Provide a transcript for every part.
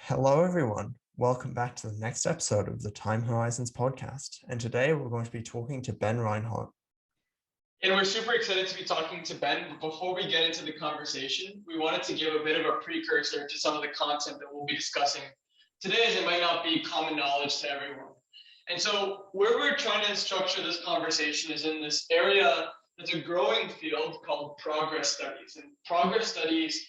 Hello, everyone. Welcome back to the next episode of the Time Horizons podcast. And today we're going to be talking to Ben Reinhardt. And we're super excited to be talking to Ben. But before we get into the conversation, we wanted to give a bit of a precursor to some of the content that we'll be discussing today, as it might not be common knowledge to everyone. And so where we're trying to structure this conversation is in this area that's a growing field called progress studies. And progress studies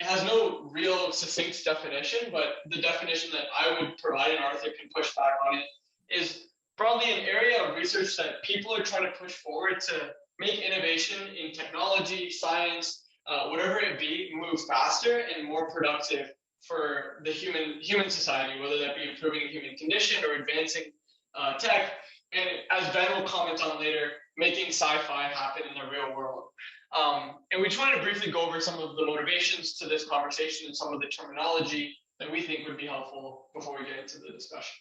it has no real succinct definition, but the definition that I would provide, and Arthur can push back on it, is probably an area of research that people are trying to push forward to make innovation in technology, science, whatever it be, move faster and more productive for the human society, whether that be improving the human condition or advancing tech. And as Ben will comment on later, making sci-fi happen in the real world. And we just wanted to briefly go over some of the motivations to this conversation and some of the terminology that we think would be helpful before we get into the discussion.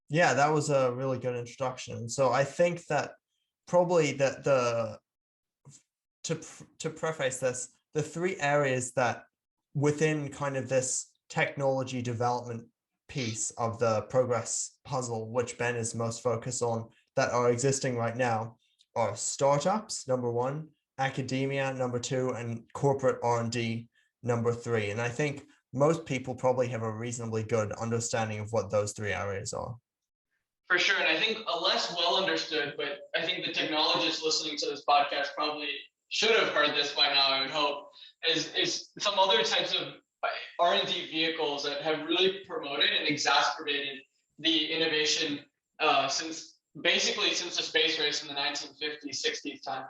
Yeah, that was a really good introduction. So I think that probably that to preface this, the three areas that within kind of this technology development piece of the progress puzzle, which Ben is most focused on, that are existing right now are startups, number one, academia, number two, and corporate R&D, number three. And I think most people probably have a reasonably good understanding of what those three areas are. For sure. And I think a less well understood, but I think the technologists listening to this podcast probably should have heard this by now, I would hope, is some other types of R&D vehicles that have really promoted and exacerbated the innovation since the space race in the 1950s, 60s time.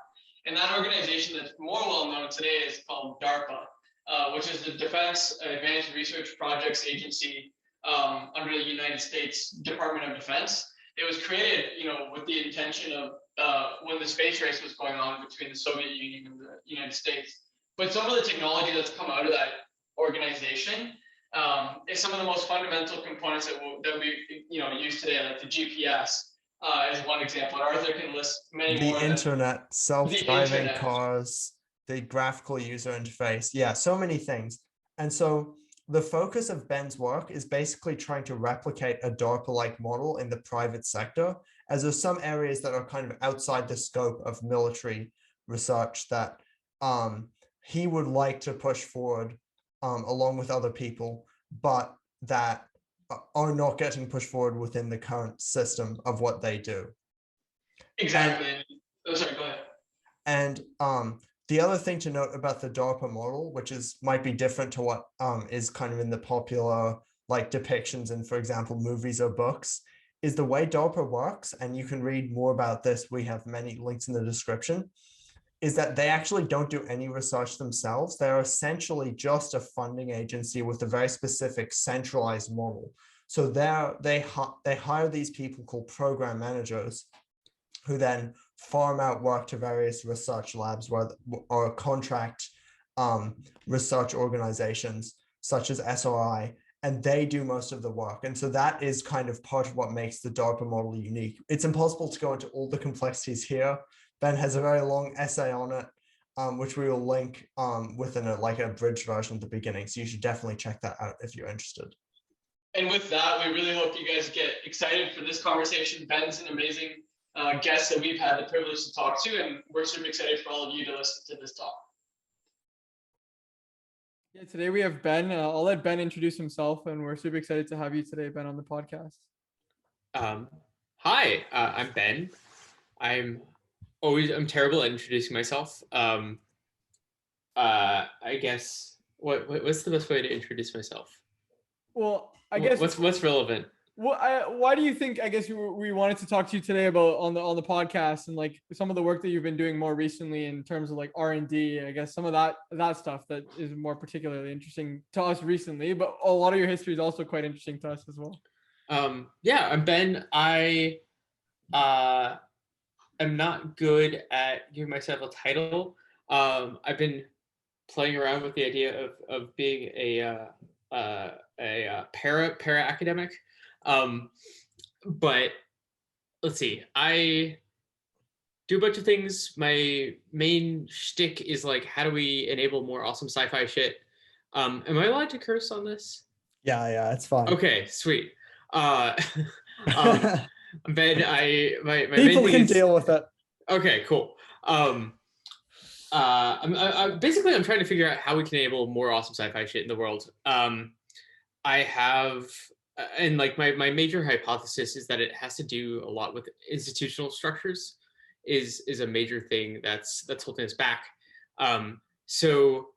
And that organization that's more well known today is called Darpa, which is the Defense Advanced Research Projects Agency under the United States Department of Defense. It was created, with the intention of when the space race was going on between the Soviet Union and the United States. But some of the technology that's come out of that organization is some of the most fundamental components that we use today, like the GPS. Is one example. Arthur can list many more. The internet, self-driving cars, the graphical user interface. Yeah, so many things. And so the focus of Ben's work is basically trying to replicate a DARPA-like model in the private sector, as there's some areas that are kind of outside the scope of military research that he would like to push forward along with other people, but that are not getting pushed forward within the current system of what they do. Exactly. Sorry, go ahead. And the other thing to note about the DARPA model, which might be different to what is kind of in the popular like depictions in, for example, movies or books, is the way DARPA works, and you can read more about this. We have many links in the description, is that they actually don't do any research themselves. They're essentially just a funding agency with a very specific centralized model. So they hire these people called program managers who then farm out work to various research labs or contract research organizations such as SRI, and they do most of the work. And so that is kind of part of what makes the DARPA model unique. It's impossible to go into all the complexities here. Ben has a very long essay on it, which we will link within an abridged version at the beginning. So you should definitely check that out if you're interested. And with that, we really hope you guys get excited for this conversation. Ben's an amazing guest that we've had the privilege to talk to, and we're super excited for all of you to listen to this talk. Yeah, today we have Ben. I'll let Ben introduce himself, and we're super excited to have you today, Ben, on the podcast. Hi, I'm Ben. I'm terrible at introducing myself. I guess what's the best way to introduce myself? Well, I guess what's relevant. Well, why do you think? I guess we wanted to talk to you today about on the podcast and like some of the work that you've been doing more recently in terms of like R&D. I guess some of that stuff that is more particularly interesting to us recently, but a lot of your history is also quite interesting to us as well. Yeah, I'm Ben. I am not good at giving myself a title. I've been playing around with the idea of being a para academic. But let's see, I do a bunch of things. My main shtick is like, how do we enable more awesome sci-fi shit? Am I allowed to curse on this? Yeah, it's fine. Okay, sweet. Uh, um, Ben, my main People thing can is deal with it. okay, cool. Basically I'm trying to figure out how we can enable more awesome sci-fi shit in the world. I have and like my major hypothesis is that it has to do a lot with institutional structures is a major thing that's holding us back. So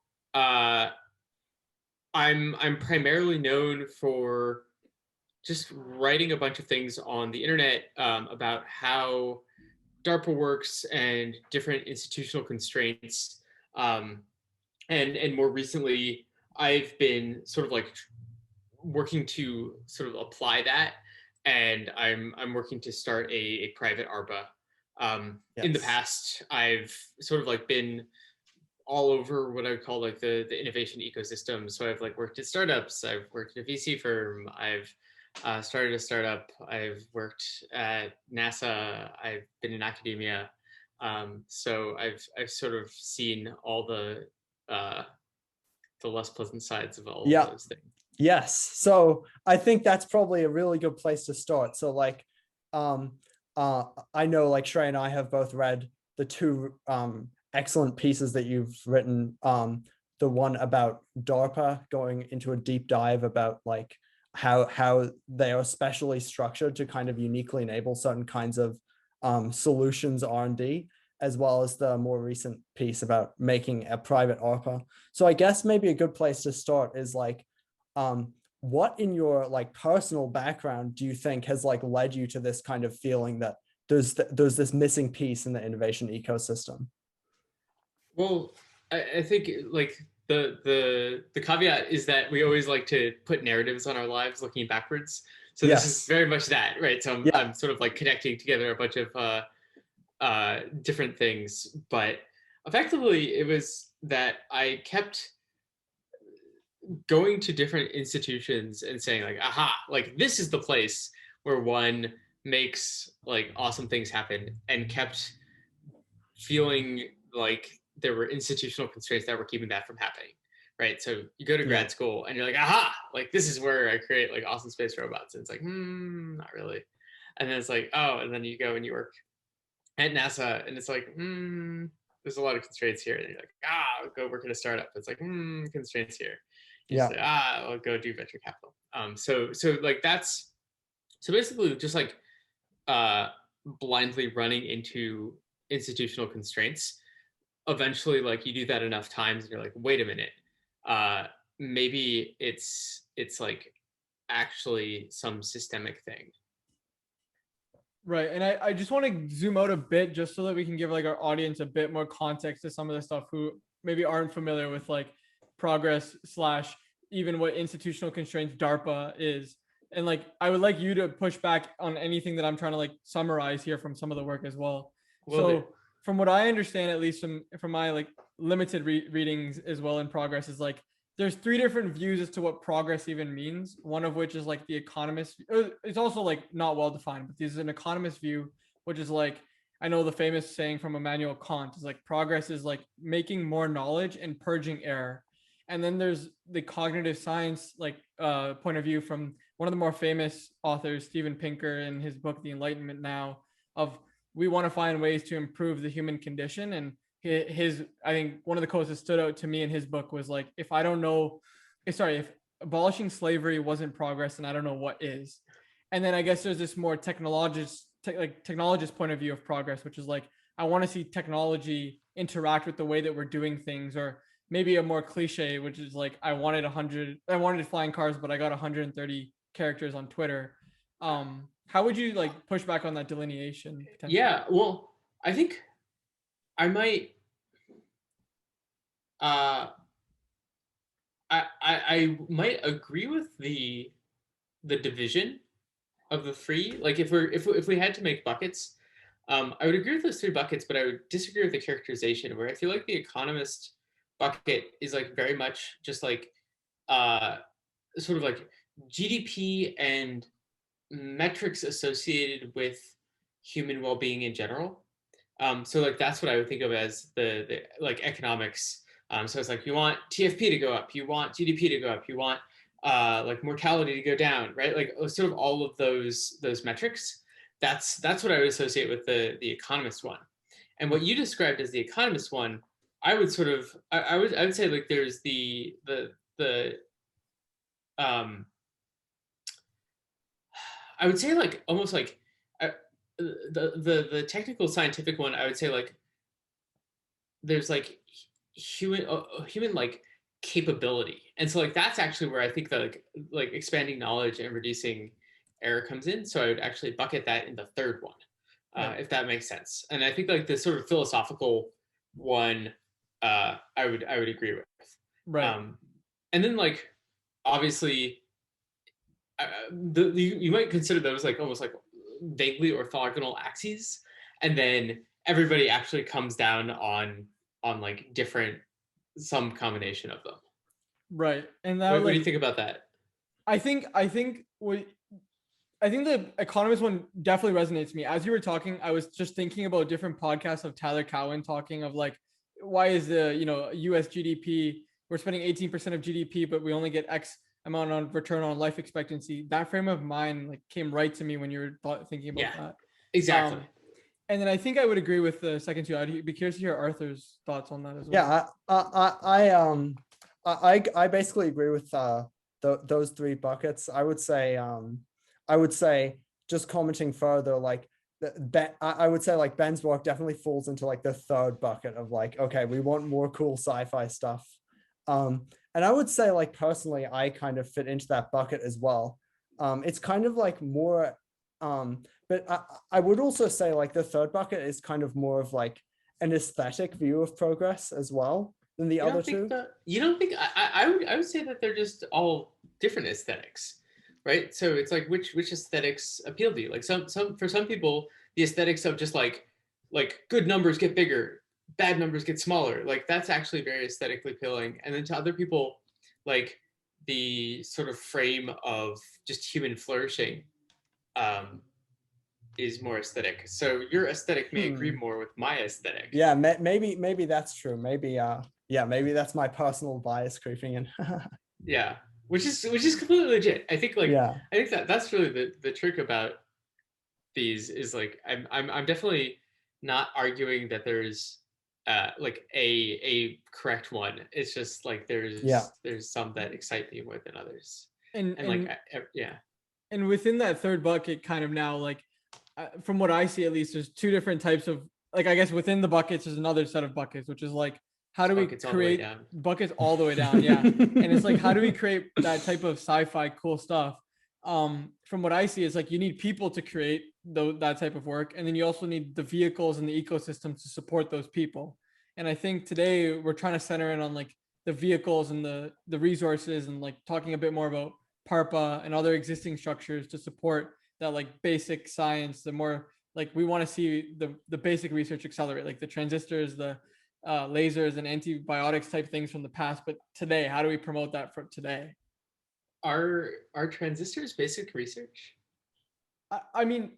I'm primarily known for just writing a bunch of things on the internet about how Darpa works and different institutional constraints. And more recently, I've been sort of like working to sort of apply that, and I'm working to start a private ARPA. In the Yes. past, I've sort of like been all over what I would call like the innovation ecosystem. So I've like worked at startups, I've worked at a VC firm, I've started a startup, I've worked at NASA, I've been in academia. So I've sort of seen all the less pleasant sides of all of those things. Yes. So I think that's probably a really good place to start. So like, I know like Shrey and I have both read the two excellent pieces that you've written. The one about DARPA, going into a deep dive about like how they are specially structured to kind of uniquely enable certain kinds of solutions R&D, as well as the more recent piece about making a private ARPA. So I guess maybe a good place to start is like, what in your like personal background do you think has like led you to this kind of feeling that there's this missing piece in the innovation ecosystem? Well, I think like the caveat is that we always like to put narratives on our lives looking backwards. So this is very much that, right? So I'm sort of like connecting together a bunch of different things, but effectively it was that I kept going to different institutions and saying like, aha, like this is the place where one makes like awesome things happen, and kept feeling like there were institutional constraints that were keeping that from happening. Right. So you go to grad school and you're like, aha, like this is where I create like awesome space robots. And it's like, not really. And then it's like, oh, and then you go and you work at NASA and it's like, there's a lot of constraints here. And you're like, I'll go work at a startup. It's like, constraints here. You say, I'll go do venture capital. So like that's so basically just like blindly running into institutional constraints. Eventually, like you do that enough times and you're like, wait a minute, maybe it's like actually some systemic thing. Right. And I just want to zoom out a bit just so that we can give like our audience a bit more context to some of the stuff who maybe aren't familiar with like progress / even what institutional constraints DARPA is. And like, I would like you to push back on anything that I'm trying to like summarize here from some of the work as well. So from what I understand, at least from my like limited readings as well in progress, is like there's 3 different views as to what progress even means. One of which is like the economist. It's also like not well defined, but this is an economist view, which is like, I know the famous saying from Immanuel Kant is like progress is like making more knowledge and purging error. And then there's the cognitive science like point of view from one of the more famous authors, Steven Pinker, in his book The Enlightenment Now, of we want to find ways to improve the human condition. And his I think one of the quotes that stood out to me in his book was like, if abolishing slavery wasn't progress, then I don't know what is. And then I guess there's this more technologist point of view of progress, which is like, I want to see technology interact with the way that we're doing things. Or maybe a more cliche, which is like, I wanted flying cars, but I got 130 characters on Twitter. How would you like push back on that delineation? Yeah, well, I think I might I might agree with the division of the 3. Like if we had to make buckets, I would agree with those 3 buckets, but I would disagree with the characterization, where I feel like the economist bucket is like very much just like sort of like GDP and metrics associated with human well-being in general. So like that's what I would think of as the like economics. So it's like you want TFP to go up, you want GDP to go up, you want like mortality to go down, right? Like sort of all of those metrics. That's what I would associate with the economist one. And what you described as the economist one, I would sort of I would say like there's the um I would say like almost like the technical scientific one. I would say like there's like human like capability, and so like that's actually where I think that like expanding knowledge and reducing error comes in. So I would actually bucket that in the third one, if that makes sense. And I think like the sort of philosophical one, I would agree with. Right. And then like obviously, you might consider those like almost like vaguely orthogonal axes, and then everybody actually comes down on like different, some combination of them. Right. And that What like do you think about that? I think the economist one definitely resonates with me. As you were talking, I was just thinking about different podcasts of Tyler Cowen talking of like, why is the US GDP, we're spending 18% of GDP, but we only get X amount on return on life expectancy. That frame of mind like came right to me when you were thinking about that. Exactly. And then I think I would agree with the second two. I'd be curious to hear Arthur's thoughts on that as well. Yeah, I basically agree with those three buckets. I would say just commenting further, like I would say like Ben's work definitely falls into like the third bucket of like, okay, we want more cool sci-fi stuff. And I would say like personally, I kind of fit into that bucket as well. It's kind of like more, but I would also say like the third bucket is kind of more of like an aesthetic view of progress as well than the other two. You don't think I would say that they're just all different aesthetics, right? So it's like which aesthetics appeal to you? Like some for some people, the aesthetics of just like good numbers get bigger, bad numbers get smaller. Like that's actually very aesthetically appealing. And then to other people, like the sort of frame of just human flourishing is more aesthetic. So your aesthetic may agree more with my aesthetic. Yeah, maybe that's true. Maybe maybe that's my personal bias creeping in. Yeah, which is completely legit. I think like yeah. I think that's really the trick about these is like I'm definitely not arguing that there's like a correct one. It's just like there's some that excite me more than others. And like yeah. And within that third bucket, kind of now like from what I see at least, there's two different types of like I guess within the buckets there's another set of buckets, which is like how do we create buckets all the way down? Yeah. And it's like, how do we create that type of sci-fi cool stuff? From what I see, is like you need people to create that type of work. And then you also need the vehicles and the ecosystem to support those people. And I think today we're trying to center in on like the vehicles and the resources and like talking a bit more about Darpa and other existing structures to support that like basic science, the more like we want to see the basic research accelerate, like the transistors, the lasers and antibiotics type things from the past. But today, how do we promote that for today? Are transistors basic research? I mean,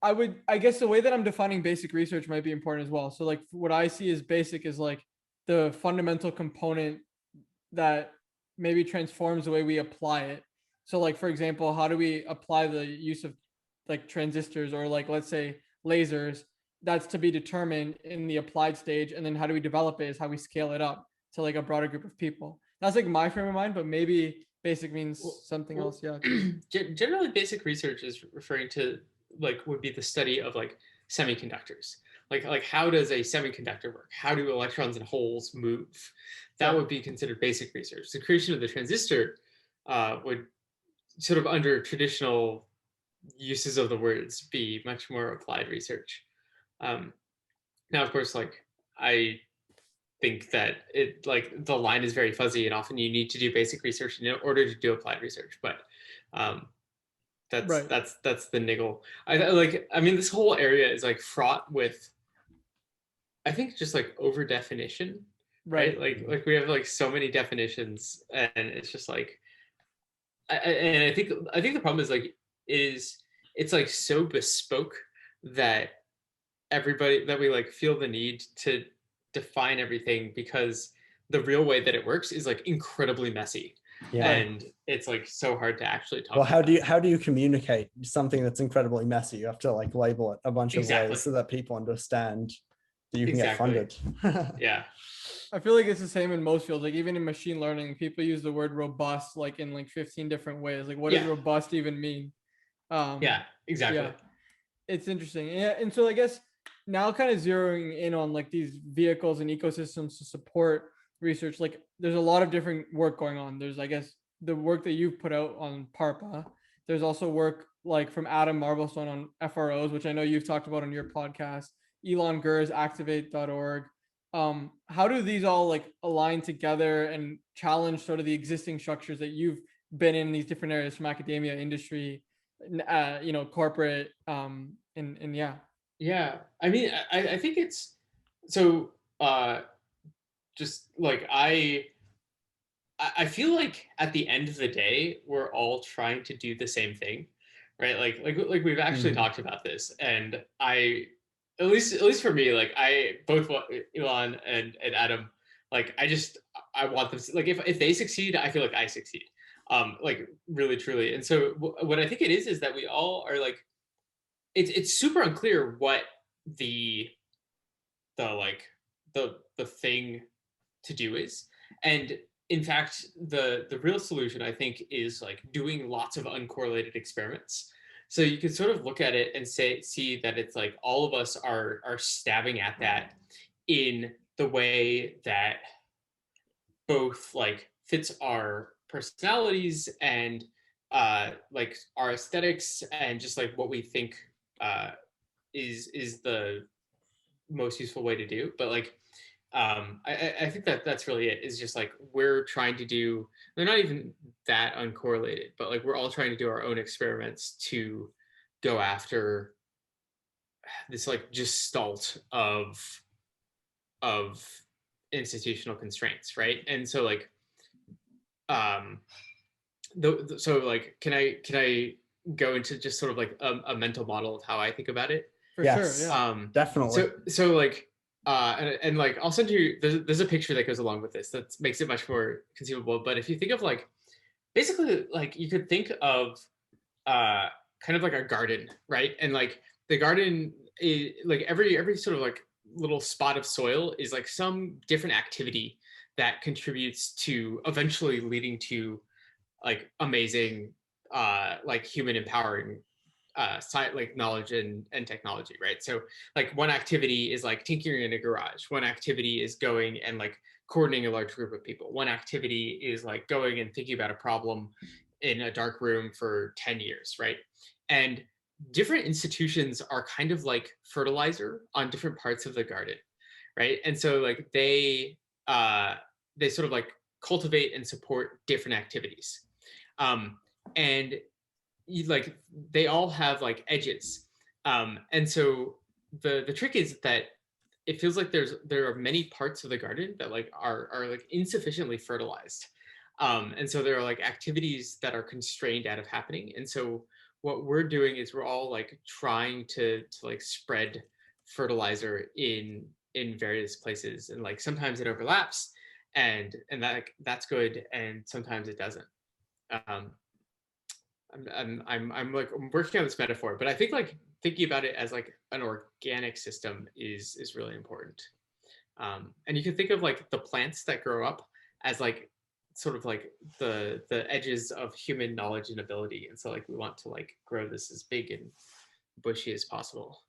I guess the way that I'm defining basic research might be important as well. So like what I see as basic is like the fundamental component that maybe transforms the way we apply it. So like, for example, how do we apply the use of like transistors or like, let's say lasers? That's to be determined in the applied stage. And then how do we develop it is how we scale it up to like a broader group of people. That's like my frame of mind, but maybe basic means something else. Yeah. Generally basic research is referring to like would be the study of like semiconductors. Like how does a semiconductor work? How do electrons and holes move? That would be considered basic research. The creation of the transistor would sort of under traditional uses of the words be much more applied research. Now, of course, like I think that it like the line is very fuzzy, and often you need to do basic research in order to do applied research. But that's the niggle. I mean, this whole area is like fraught with, I think, just like over definition, right? Like we have like so many definitions, and it's just like, I think the problem is like it's like so bespoke that everybody that we like feel the need to define everything, because the real way that it works is like incredibly messy. Yeah. And it's like so hard to actually talk Well, how about. do you communicate something that's incredibly messy? You have to like label it a bunch of Exactly. ways so that people understand that you can Exactly. get funded. Yeah. I feel like it's the same in most fields. Like even in machine learning, people use the word robust like in like 15 different ways. Like what does Yeah. robust even mean? Yeah, exactly. Yeah, it's interesting. Yeah, and so I guess now kind of zeroing in on like these vehicles and ecosystems to support research, like there's a lot of different work going on. There's, I guess, the work that you've put out on PARPA. There's also work like from Adam Marblestone on FROs, which I know you've talked about on your podcast. Elon Gur's activate.org. How do these all like align together and challenge sort of the existing structures that you've been in these different areas from academia, industry, corporate, and yeah. Yeah. I mean, I think it's so just like I feel like at the end of the day, we're all trying to do the same thing, right? Like we've actually talked about this, and at least for me, like I both Elon and Adam, like I want them to, like if they succeed, I feel like I succeed, like really truly. And so what I think it is that we all are like, it's super unclear what the like the thing to do is. And in fact, the real solution, I think, is like doing lots of uncorrelated experiments. So you can sort of look at it and see that it's like all of us are stabbing at that in the way that both like fits our personalities and like our aesthetics and just like what we think is the most useful way to do. But like I think that's really it, is just like we're trying to do, they're not even that uncorrelated, but like we're all trying to do our own experiments to go after this like gestalt of institutional constraints, right? And so like so like can I go into just sort of like a mental model of how I think about it? For Yes, sure, yeah. definitely. So like and like I'll send you, there's a picture that goes along with this that makes it much more conceivable. But if you think of like basically like you could think of kind of like a garden, right? And like the garden is like every sort of like little spot of soil is like some different activity that contributes to eventually leading to like amazing like human empowering like knowledge and technology, right? So like one activity is like tinkering in a garage. One activity is going and like coordinating a large group of people. One activity is like going and thinking about a problem in a dark room for 10 years, right? And different institutions are kind of like fertilizer on different parts of the garden, right? And so like they sort of like cultivate and support different activities. And like they all have like edges, and so the trick is that it feels like there are many parts of the garden that like are like insufficiently fertilized, and so there are like activities that are constrained out of happening. And so what we're doing is we're all like trying to like spread fertilizer in various places, and like sometimes it overlaps, and that's good, and sometimes it doesn't. I'm like I'm working on this metaphor, but I think like thinking about it as like an organic system is really important. And you can think of like the plants that grow up as like sort of like the edges of human knowledge and ability. And so like we want to like grow this as big and bushy as possible.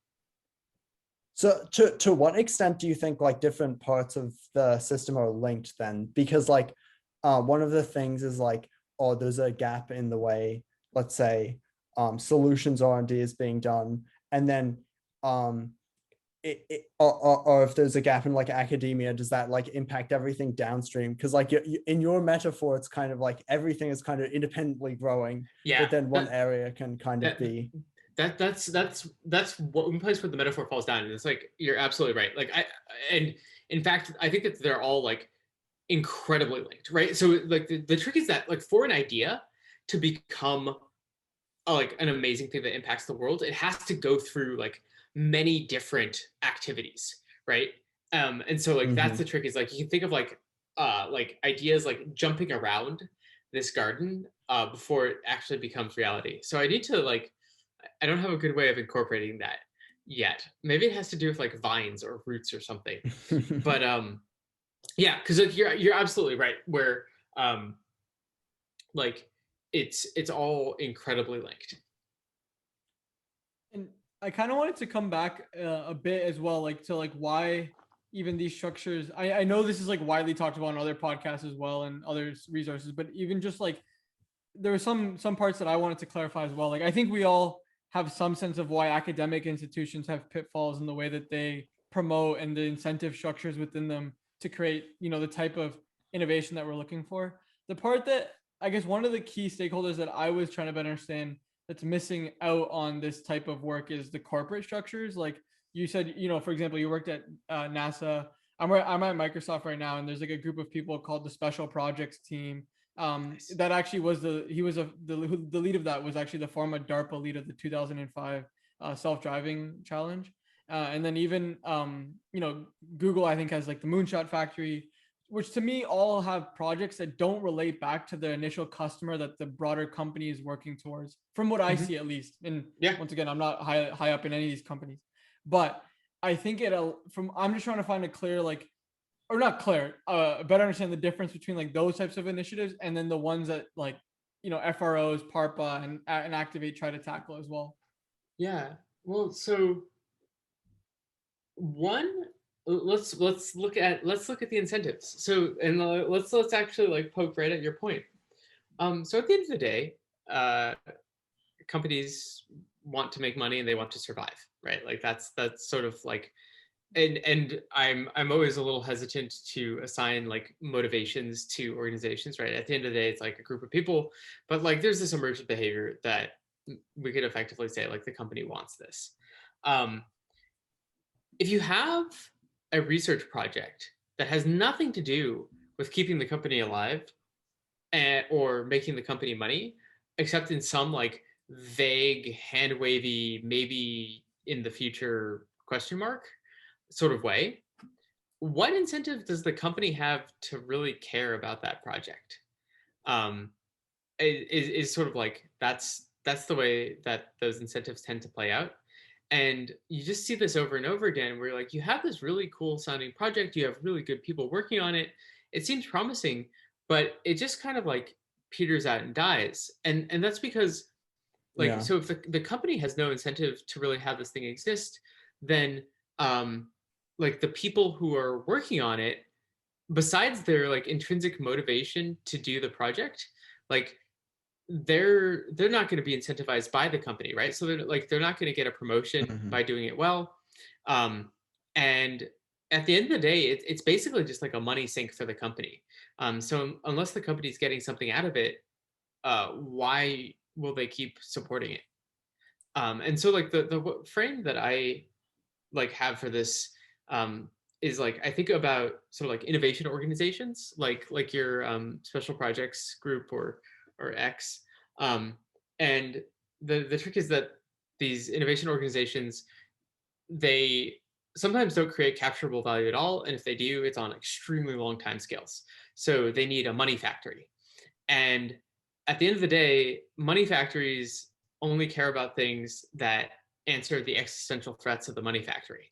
So to what extent do you think like different parts of the system are linked then? Because like one of the things is like, oh, there's a gap in the way, let's say, solutions R&D is being done, and then or if there's a gap in like academia, does that like impact everything downstream? Because like in your metaphor, it's kind of like everything is kind of independently growing, but then one area can kind of be. That's what one place where the metaphor falls down. And it's like you're absolutely right. Like and in fact, I think that they're all like incredibly linked, right? So like the trick is that like for an idea to become like an amazing thing that impacts the world, it has to go through like many different activities, right? And so like that's the trick, is like you can think of like ideas like jumping around this garden before it actually becomes reality. So I need to like, I don't have a good way of incorporating that yet. Maybe it has to do with like vines or roots or something. But yeah, because like, you're absolutely right. Where like it's all incredibly linked. And I kind of wanted to come back a bit as well, like to like why even these structures. I know this is like widely talked about on other podcasts as well and other resources, but even just like there were some parts that I wanted to clarify as well. Like I think we all have some sense of why academic institutions have pitfalls in the way that they promote and the incentive structures within them to create, the type of innovation that we're looking for. The part that I guess one of the key stakeholders that I was trying to better understand that's missing out on this type of work is the corporate structures. Like you said, for example, you worked at NASA. I'm at Microsoft right now, and there's like a group of people called the Special Projects team. That actually was the lead of that was actually the former DARPA lead of the 2005 self-driving challenge. And then even Google, I think, has like the Moonshot Factory, which to me all have projects that don't relate back to the initial customer that the broader company is working towards, from what I see at least. And once again, I'm not high up in any of these companies, but I think I'm just trying to find a clear or not clear, better understand the difference between like those types of initiatives and then the ones that like FROs, PARPA, and Activate try to tackle as well. Yeah. Well, so let's look at the incentives. So and let's actually like poke right at your point. So at the end of the day, companies want to make money and they want to survive, right? Like that's sort of like, and I'm always a little hesitant to assign like motivations to organizations, right? At the end of the day, it's like a group of people, but like there's this emergent behavior that we could effectively say like the company wants this. If you have a research project that has nothing to do with keeping the company alive or making the company money, except in some like vague, hand wavy, maybe in the future question mark sort of way, what incentive does the company have to really care about that project? Is sort of like that's the way that those incentives tend to play out. And you just see this over and over again where like you have this really cool sounding project, you have really good people working on it, it seems promising, but it just kind of like peters out and dies. And that's because like so if the company has no incentive to really have this thing exist, then like the people who are working on it, besides their like intrinsic motivation to do the project, like they're not going to be incentivized by the company, right? So they're not going to get a promotion by doing it well, and at the end of the day, it's basically just like a money sink for the company. So unless the company's getting something out of it, why will they keep supporting it? And so like the frame that I like have for this is like I think about sort of like innovation organizations, like your special projects group or X. And the trick is that these innovation organizations, they sometimes don't create capturable value at all, and if they do, it's on extremely long time scales. So they need a money factory, and at the end of the day, money factories only care about things that answer the existential threats of the money factory.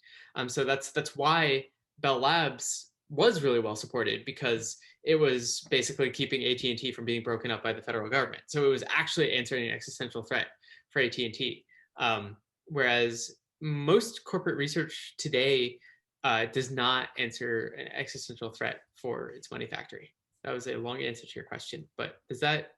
So that's why Bell Labs was really well supported, because it was basically keeping AT&T from being broken up by the federal government. So it was actually answering an existential threat for AT&T. Whereas most corporate research today does not answer an existential threat for its money factory. That was a long answer to your question, but does that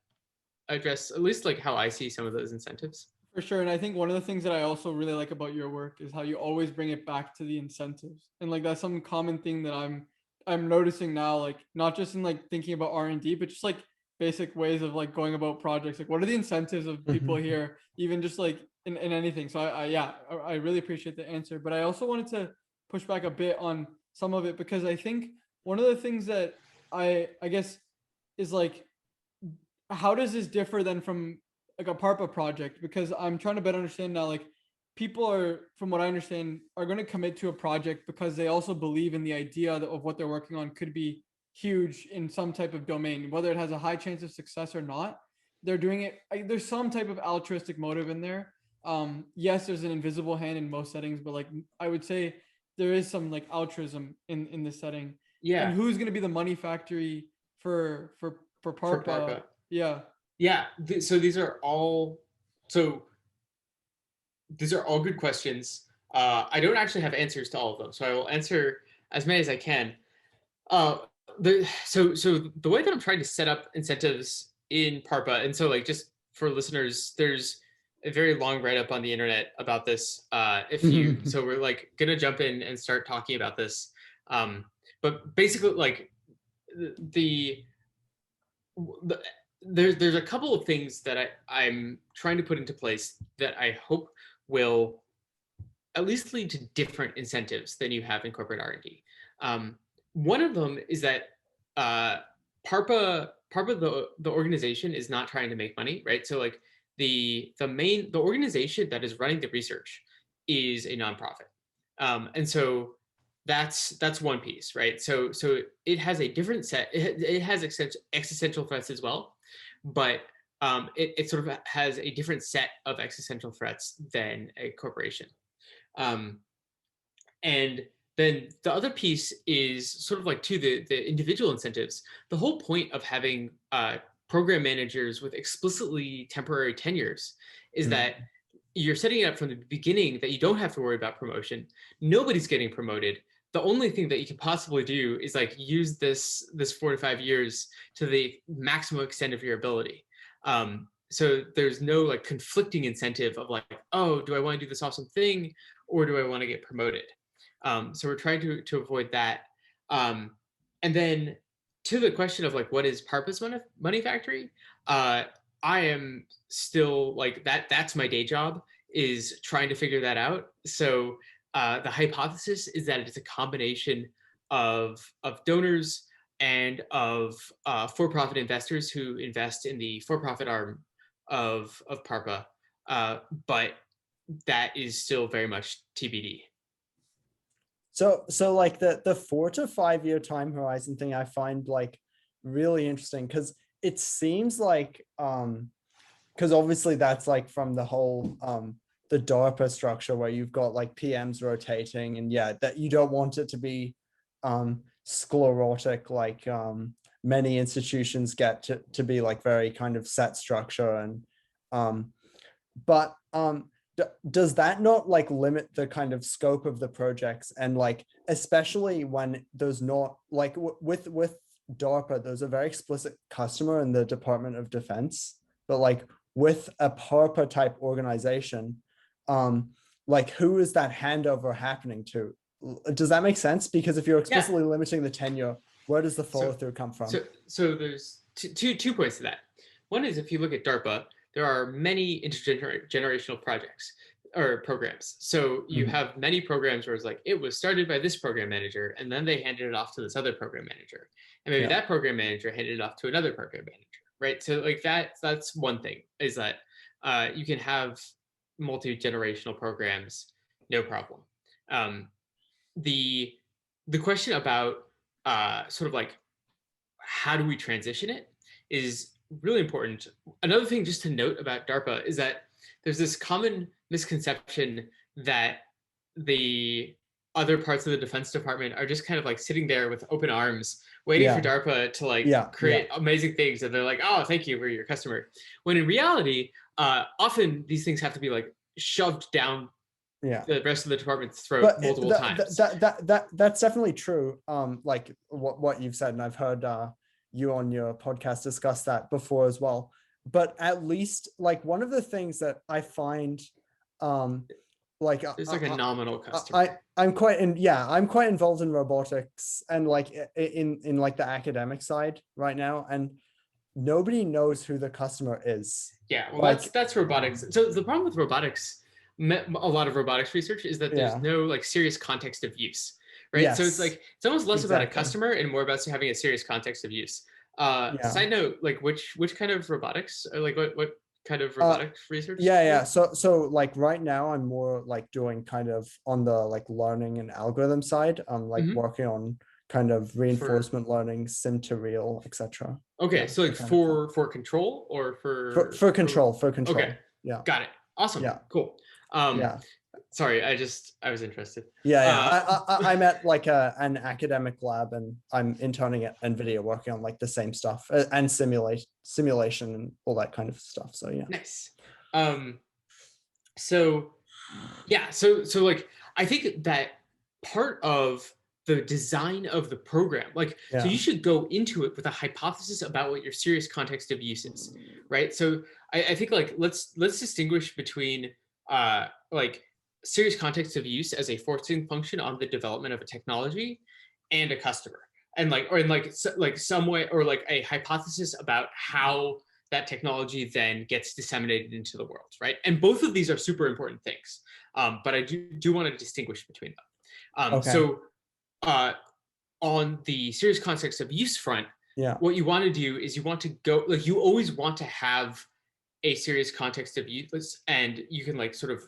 address at least like how I see some of those incentives? For sure. And I think one of the things that I also really like about your work is how you always bring it back to the incentives. And like that's some common thing that I'm noticing now, like not just in like thinking about R&D, but just like basic ways of like going about projects. Like what are the incentives of people here, even just like in anything. So I really appreciate the answer. But I also wanted to push back a bit on some of it, because I think one of the things that I guess is like, how does this differ then from like a PARPA project? Because I'm trying to better understand now, like people are, from what I understand, are going to commit to a project because they also believe in the idea of what they're working on could be huge in some type of domain, whether it has a high chance of success or not. They're doing it. There's some type of altruistic motive in there. Yes, there's an invisible hand in most settings, but like I would say there is some like altruism in this setting. Yeah. And who's going to be the money factory for Parpa? Yeah. Yeah. So these are all good questions. I don't actually have answers to all of them, so I will answer as many as I can. So the way that I'm trying to set up incentives in Parpa, and so like just for listeners, there's a very long write-up on the internet about this. So we're like gonna jump in and start talking about this. But basically, like there's a couple of things that I'm trying to put into place that I hope will at least lead to different incentives than you have in corporate R&D. One of them is that Parpa, the organization, is not trying to make money, right? So like the organization that is running the research is a nonprofit, and so that's one piece, right? So it has a different set. It has existential threats as well, but it sort of has a different set of existential threats than a corporation. And then the other piece is sort of like to the individual incentives. The whole point of having program managers with explicitly temporary tenures is that you're setting it up from the beginning that you don't have to worry about promotion. Nobody's getting promoted. The only thing that you can possibly do is like use this 4 to 5 years to the maximum extent of your ability. So there's no like conflicting incentive of like, oh, do I want to do this awesome thing or do I want to get promoted? So we're trying to avoid that. And then to the question of like, what is Parpa's money factory? I am still like that's my day job, is trying to figure that out. So the hypothesis is that it's a combination of donors and of for-profit investors who invest in the for-profit arm of Parpa, but that is still very much TBD. So like the 4 to 5 year time horizon thing, I find like really interesting because it seems like because obviously that's like from the whole the Darpa structure where you've got like PMs rotating, and yeah, that you don't want it to be sclerotic like many institutions get to be like very kind of set structure. And but does that not like limit the kind of scope of the projects? And like especially when there's not like with Darpa, there's a very explicit customer in the Department of Defense, but like with a Parpa type organization, like who is that handover happening to? Does that make sense? Because if you're explicitly limiting the tenure, where does the follow through come from? So there's two points to that. One is, if you look at Darpa, there are many intergenerational projects or programs. So you have many programs where it's like, it was started by this program manager, and then they handed it off to this other program manager. And maybe that program manager handed it off to another program manager, right? So like that's one thing, is that you can have multi-generational programs, no problem. The question about sort of like, how do we transition it is really important. Another thing just to note about Darpa is that there's this common misconception that the other parts of the Defense Department are just kind of like sitting there with open arms, waiting for Darpa to like create amazing things. And they're like, oh, thank you, we're your customer. When in reality, often these things have to be like shoved down the rest of the department's throat multiple times. That's definitely true. Like what you've said, and I've heard you on your podcast discuss that before as well. But at least like one of the things that I find like it's like a nominal customer. I'm quite involved in robotics and like in like the academic side right now, and nobody knows who the customer is. Yeah, well, like, that's robotics. So the problem with robotics, a lot of robotics research, is that there's no like serious context of use, right? Yes. So it's like it's almost less about a customer and more about having a serious context of use. Side note, like which kind of robotics, or like what kind of robotics research? So like right now I'm more like doing kind of on the like learning and algorithm side. I'm like working on kind of reinforcement learning, sim to real, etc. Okay, Yeah, so like that kind of for control or for control. Okay, Yeah. got it. Awesome. Yeah. Cool. Yeah. Sorry, I was interested. Yeah. I'm at like an academic lab, and I'm interning at NVIDIA working on like the same stuff and simulation and all that kind of stuff. So yeah. Nice. So yeah, so like I think that part of the design of the program, like so Yeah. you should go into it with a hypothesis about what your serious context of use is, right? So I think like let's distinguish between like serious context of use as a forcing function on the development of a technology and a customer. And like or in like like some way or like a hypothesis about how that technology then gets disseminated into the world, right? And both of these are super important things. But I do want to distinguish between them. Okay. So on the serious context of use front, Yeah. what you want to do is you want to go, like you always want to have a serious context of use, and you can like sort of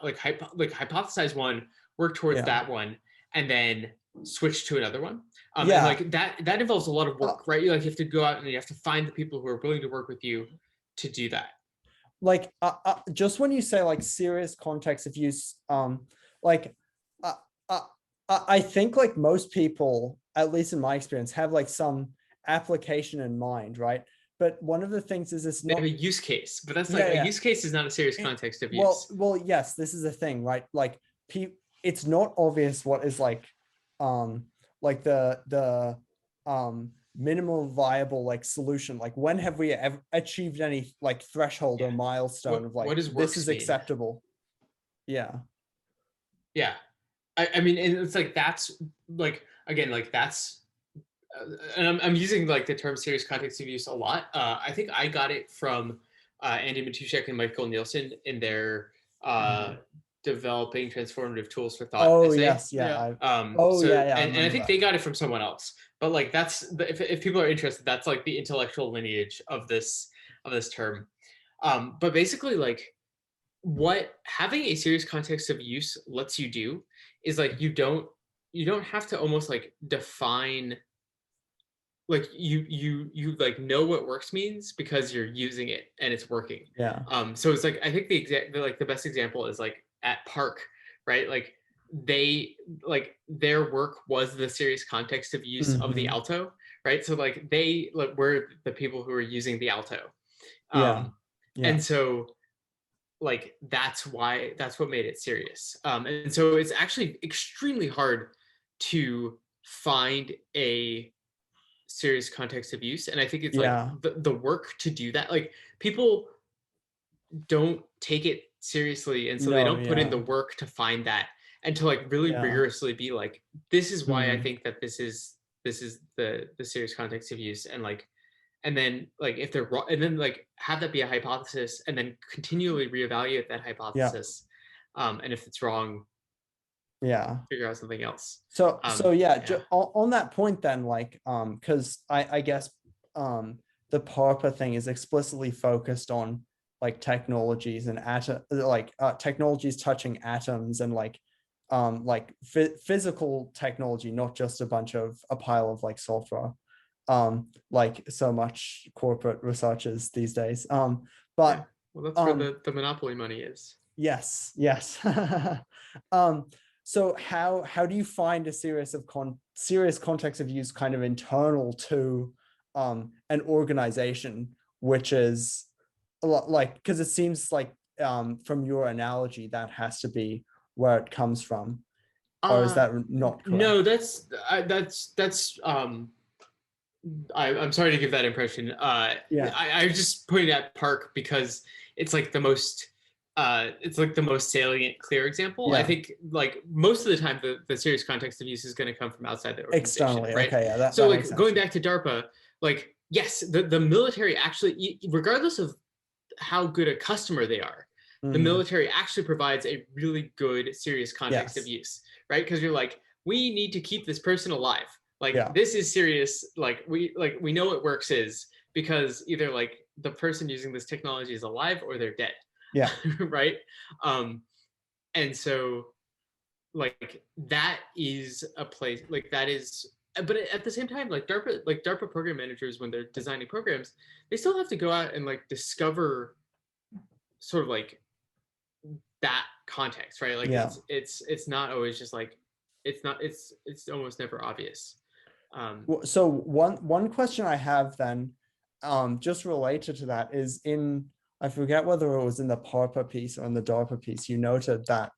like hypothesize one, work towards that one, and then switch to another one. And like that involves a lot of work, right? You like you have to go out and you have to find the people who are willing to work with you to do that. Like just when you say like serious context of use, like I think like most people, at least in my experience, have like some application in mind, right? But one of the things is it's not a use case, but that's like a use case is not a serious context of use. Well, yes, this is the thing, right? Like it's not obvious what is like the minimal viable like solution. Like when have we ever achieved any like threshold or milestone of like what does this is mean? acceptable? Yeah. I mean, and it's like that's like again like that's and I'm using like the term serious context of use a lot. I think I got it from Andy Matuszek and Michael Nielsen in their developing transformative tools for thought essay. Yes, yeah. And I think they got it from someone else. But like that's if people are interested, that's like the intellectual lineage of this term. But basically, like what having a serious context of use lets you do is like you don't have to almost like define like you like know what works means because you're using it and it's working. Yeah. So it's like I think the best example is like at Park, right? Like they like their work was the serious context of use of the alto, right? So like they like were the people who were using the alto. And so like that's what made it serious. And so it's actually extremely hard to find a serious context of use, and I think it's like the work to do that, like people don't take it seriously, and so they don't put in the work to find that and to like really rigorously be like, this is why I think that this is the serious context of use, and like and then like if they're wrong, and then like have that be a hypothesis and then continually reevaluate that hypothesis. And if it's wrong, figure out something else. So on that point then, like because I guess the Darpa thing is explicitly focused on like technologies and technologies touching atoms and like physical technology, not just a pile of like software, like so much corporate researchers these days. But well, that's where the monopoly money is. Yes. So how do you find a serious context of use kind of internal to an organization, which is a lot like, because it seems like from your analogy that has to be where it comes from, or is that not correct? No, that's I'm sorry to give that impression. I was just putting at Park because it's like the most salient, clear example. I think like most of the time the serious context of use is going to come from outside the organization, externally, right? Okay, yeah. So like going back to DARPA, like yes, the military actually, regardless of how good a customer they are, the military actually provides a really good serious context of use, right? Because you're like, we need to keep this person alive. Like this is serious. Like we know what works is because either like the person using this technology is alive or they're dead. Yeah. Right. And so like that is a place like that is, but at the same time, like DARPA program managers, when they're designing programs, they still have to go out and like discover sort of like that context, right? Like Yeah. it's not always just like it's almost never obvious. So one question I have then, just related to that, is in, I forget whether it was in the PARPA piece or in the DARPA piece, you noted that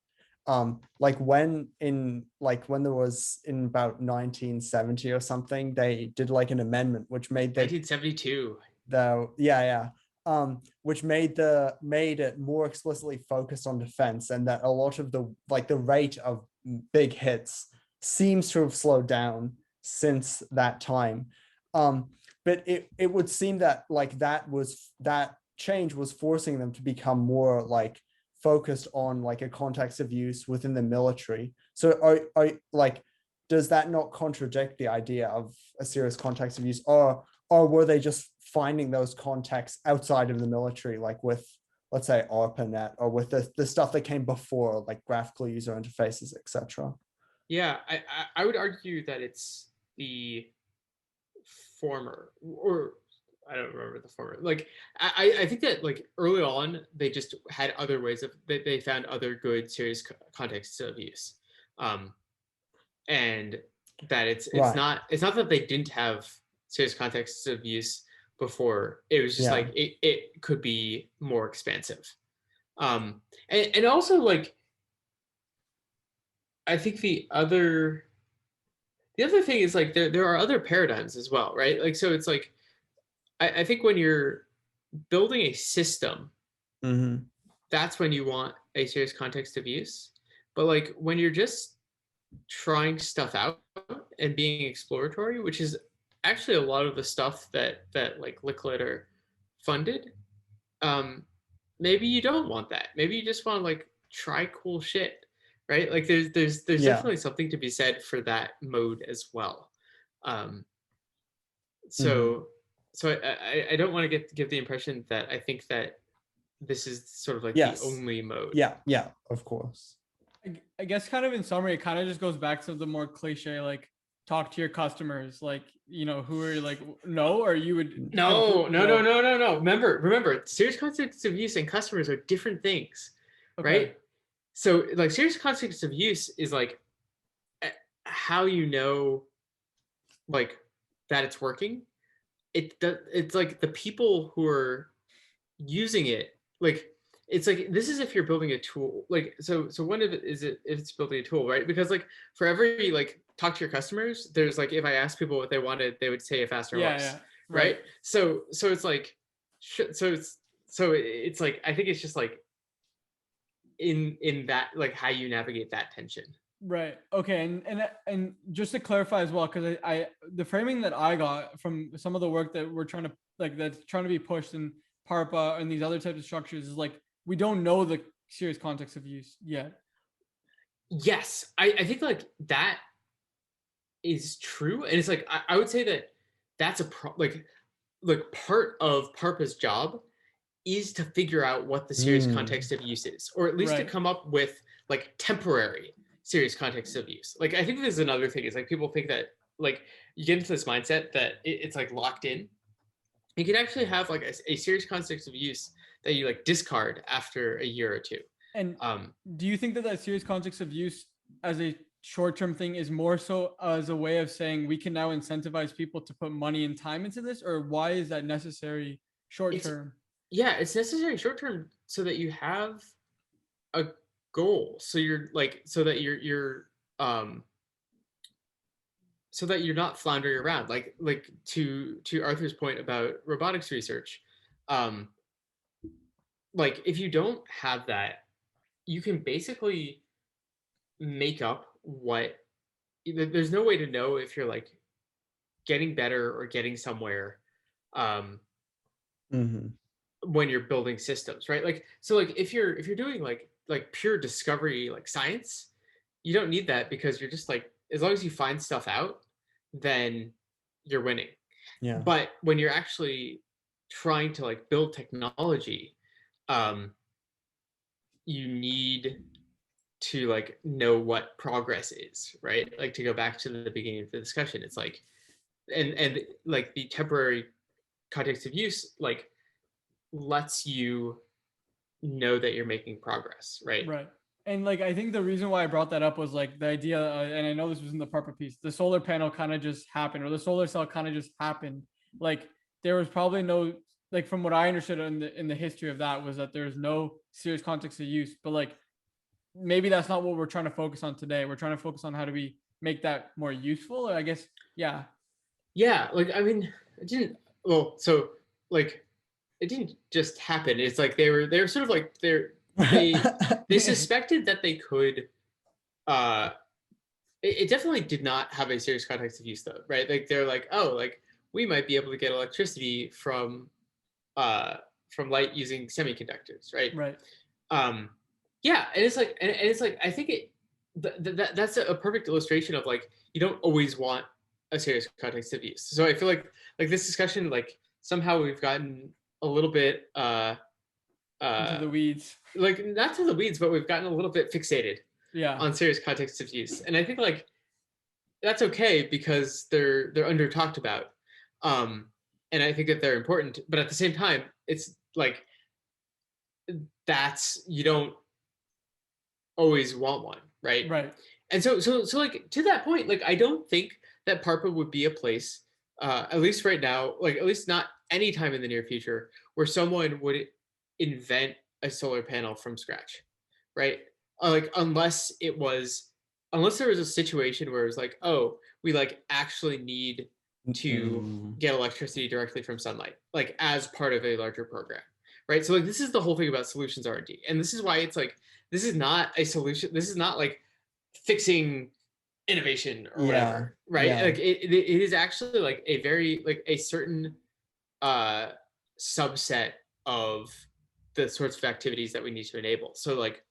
like when there was in about 1970 or something, they did like an amendment which made the 1972. Which made it more explicitly focused on defense, and that a lot of the rate of big hits seems to have slowed down since that time. But it would seem that like that change was forcing them to become more like focused on like a context of use within the military. So are like, does that not contradict the idea of a serious context of use, or were they just finding those contexts outside of the military, like with, let's say, ARPANET, or with the stuff that came before, like graphical user interfaces, etc.? Yeah, I would argue that it's the former, or I don't remember the former. Like I think that like early on they just had other ways of they found other good serious contexts of use, and that it's Right. not that they didn't have serious contexts of use before. It was just Yeah. like it could be more expansive, and also like I think the other thing is like there are other paradigms as well, right? Like so it's like I think when you're building a system, Mm-hmm. that's when you want a serious context of use. But like when you're just trying stuff out and being exploratory, which is actually a lot of the stuff that like Liquid are funded, maybe you don't want that. Maybe you just want to like try cool shit, right? Like there's Yeah. definitely something to be said for that mode as well. So Mm-hmm. so I don't want to give the impression that I think that this is sort of like Yes. the only mode. Yeah, of course. I guess kind of in summary, it kind of just goes back to the more cliche, like talk to your customers, like, you know, who are like, no, or you would. No. Remember, serious context of use and customers are different things, Okay. right? So like serious context of use is like how you know like that it's working. It's like the people who are using it, like it's like this is if you're building a tool, like so one of it is if it's building a tool, right? Because like for every like talk to your customers, there's like if I asked people what they wanted, they would say a faster horse, Yeah. right? So it's like it's like I think it's just like in that like how you navigate that tension. Right. Okay. And just to clarify as well, because I the framing that I got from some of the work that we're trying to like that's trying to be pushed in PARPA and these other types of structures is like we don't know the serious context of use yet. Yes, I think like that is true, and it's like I would say that that's a like part of PARPA's job is to figure out what the serious context of use is, or at least to come up with like temporary serious context of use. Like I think there's another thing is like people think that like you get into this mindset that it's like locked in. You can actually have like a serious context of use that you like discard after a year or two. And do you think that serious context of use as a short-term thing is more so as a way of saying we can now incentivize people to put money and time into this, or why is that necessary short-term? It's necessary short-term so that you have a goal, so you're like so that you're so that you're not floundering around, like to Arthur's point about robotics research. Like if you don't have that, you can basically make up what there's no way to know if you're like getting better or getting somewhere when you're building systems, right? Like so like if you're doing like pure discovery like science, you don't need that because you're just like as long as you find stuff out, then you're winning. Yeah. But when you're actually trying to like build technology, you need to like know what progress is, right? Like to go back to the beginning of the discussion, it's like, and like the temporary context of use like lets you know that you're making progress, right? Right. And like I think the reason why I brought that up was like the idea, and I know this was in the Darpa piece. The solar panel kind of just happened, or the solar cell kind of just happened. Like there was probably no, like from what I understood in the history of that was that there's no serious context of use. But like maybe that's not what we're trying to focus on today. We're trying to focus on how do we make that more useful. Or I guess, yeah. Yeah, like I mean, it didn't. Well, so like it didn't just happen. It's like they were sort of like they suspected that they could. uh it definitely did not have a serious context of use though, right? Like they're like, oh, like we might be able to get electricity from light using semiconductors, right? Right. Yeah, and it's like, and it's like I think that's a perfect illustration of like you don't always want a serious context of use. So I feel like this discussion, like somehow we've gotten a little bit Into the weeds. like not to the weeds, but we've gotten a little bit fixated Yeah. on serious context of use, and I think like that's okay because they're under talked about, and I think that they're important, but at the same time it's like that's you don't always want one, right? Right. And so like to that point, like I don't think that Parpa would be a place, at least right now, like at least not anytime in the near future, where someone would invent a solar panel from scratch, right? Like unless there was a situation where it's like, oh, we like actually need to get electricity directly from sunlight, like as part of a larger program, right? So like this is the whole thing about solutions R&D, and this is why it's like this is not a solution. This is not like fixing innovation or whatever, right? Yeah. Like it is actually like a very like a certain subset of the sorts of activities that we need to enable. So like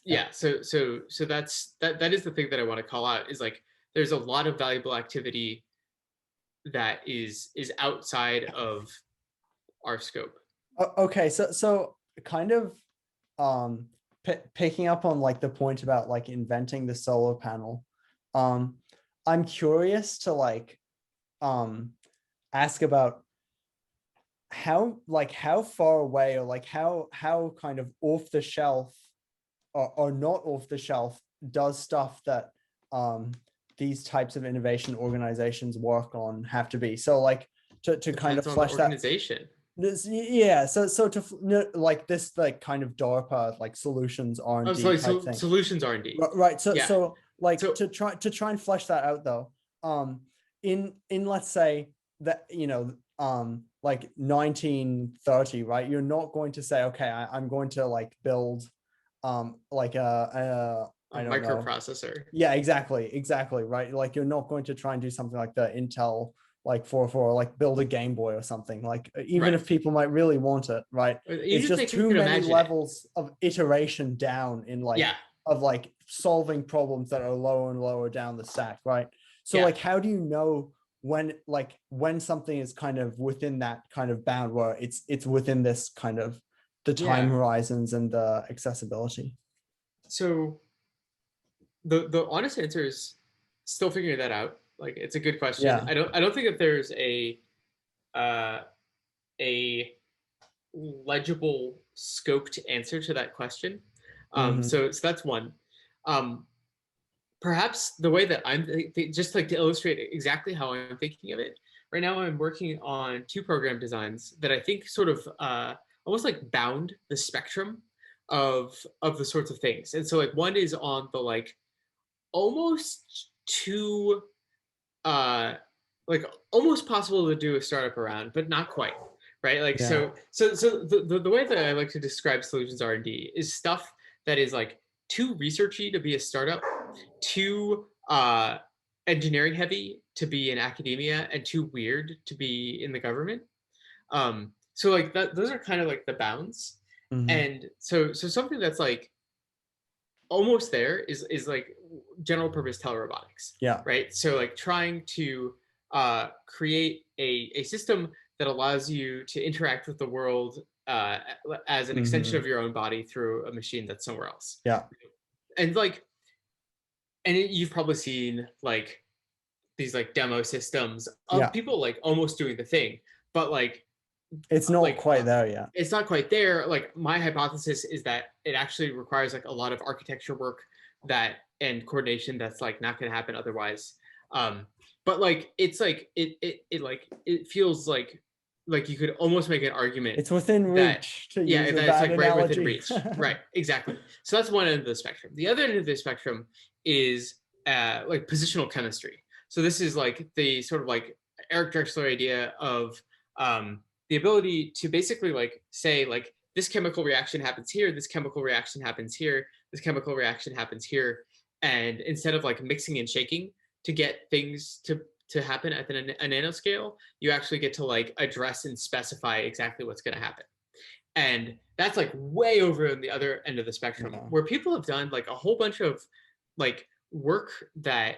yeah, so that is the thing that I want to call out is like there's a lot of valuable activity that is outside of our scope. Okay, so kind of picking up on like the point about like inventing the solar panel, I'm curious to like ask about how far away or like how kind of off the shelf or not off the shelf does stuff that these types of innovation organizations work on have to be. So like to kind of flesh that organization. Yeah, so to like this like kind of DARPA like solutions R&D type thing. Solutions R&D. Right. So yeah. so like so, to try and flesh that out though. In let's say that like 1930, right? You're not going to say, okay, I'm going to like build like a microprocessor. Yeah, exactly, right. Like you're not going to try and do something like the Intel like 404, like build a Game Boy or something, like even if people might really want it, right? It's just too many levels of iteration down in like of like solving problems that are lower and lower down the stack, right? So like how do you know when something is kind of within that kind of bound where it's within this kind of the time horizons and the accessibility? So the honest answer is still figuring that out. Like it's a good question. Yeah. I don't think that there's a legible scoped answer to that question. So that's one. Perhaps the way that I'm just like to illustrate exactly how I'm thinking of it right now, I'm working on 2 program designs that I think sort of almost like bound the spectrum of the sorts of things. And so like one is on the like almost too like almost possible to do a startup around, but not quite, right? Like so the way that I like to describe solutions R&D is stuff that is like too researchy to be a startup, too engineering heavy to be in academia, and too weird to be in the government. So like those are kind of like the bounds. And so something that's like almost there is like general purpose telerobotics. Yeah. Right. So like trying to create a system that allows you to interact with the world as an extension of your own body through a machine that's somewhere else. Yeah. And you've probably seen like these like demo systems of people like almost doing the thing, but like it's not quite there yet. It's not quite there. Like my hypothesis is that it actually requires like a lot of architecture work and coordination that's like not going to happen otherwise. But like it's like it feels like you could almost make an argument. It's within reach. That it's like right within reach. Right, exactly. So that's one end of the spectrum. The other end of the spectrum is like positional chemistry. So this is like the sort of like Eric Drexler idea of the ability to basically like say like this chemical reaction happens here, this chemical reaction happens here, this chemical reaction happens here, and instead of like mixing and shaking to get things to happen at a nanoscale, you actually get to like address and specify exactly what's going to happen. And that's like way over on the other end of the spectrum, where people have done like a whole bunch of like work that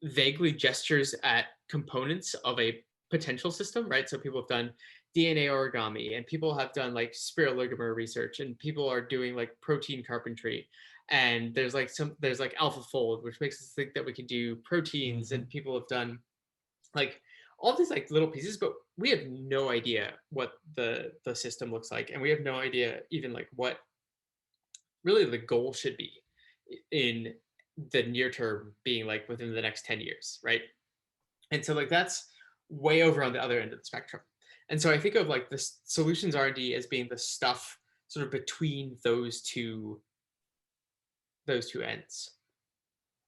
vaguely gestures at components of a potential system, right? So people have done DNA origami, and people have done like spiral ligament research, and people are doing like protein carpentry, and there's like AlphaFold, which makes us think that we can do proteins, and people have done like all these like little pieces, but we have no idea what the system looks like, and we have no idea even like what really the goal should be in the near term, being like within the next 10 years, right? And so like that's way over on the other end of the spectrum. And so I think of like the solutions R&D as being the stuff sort of between those two ends.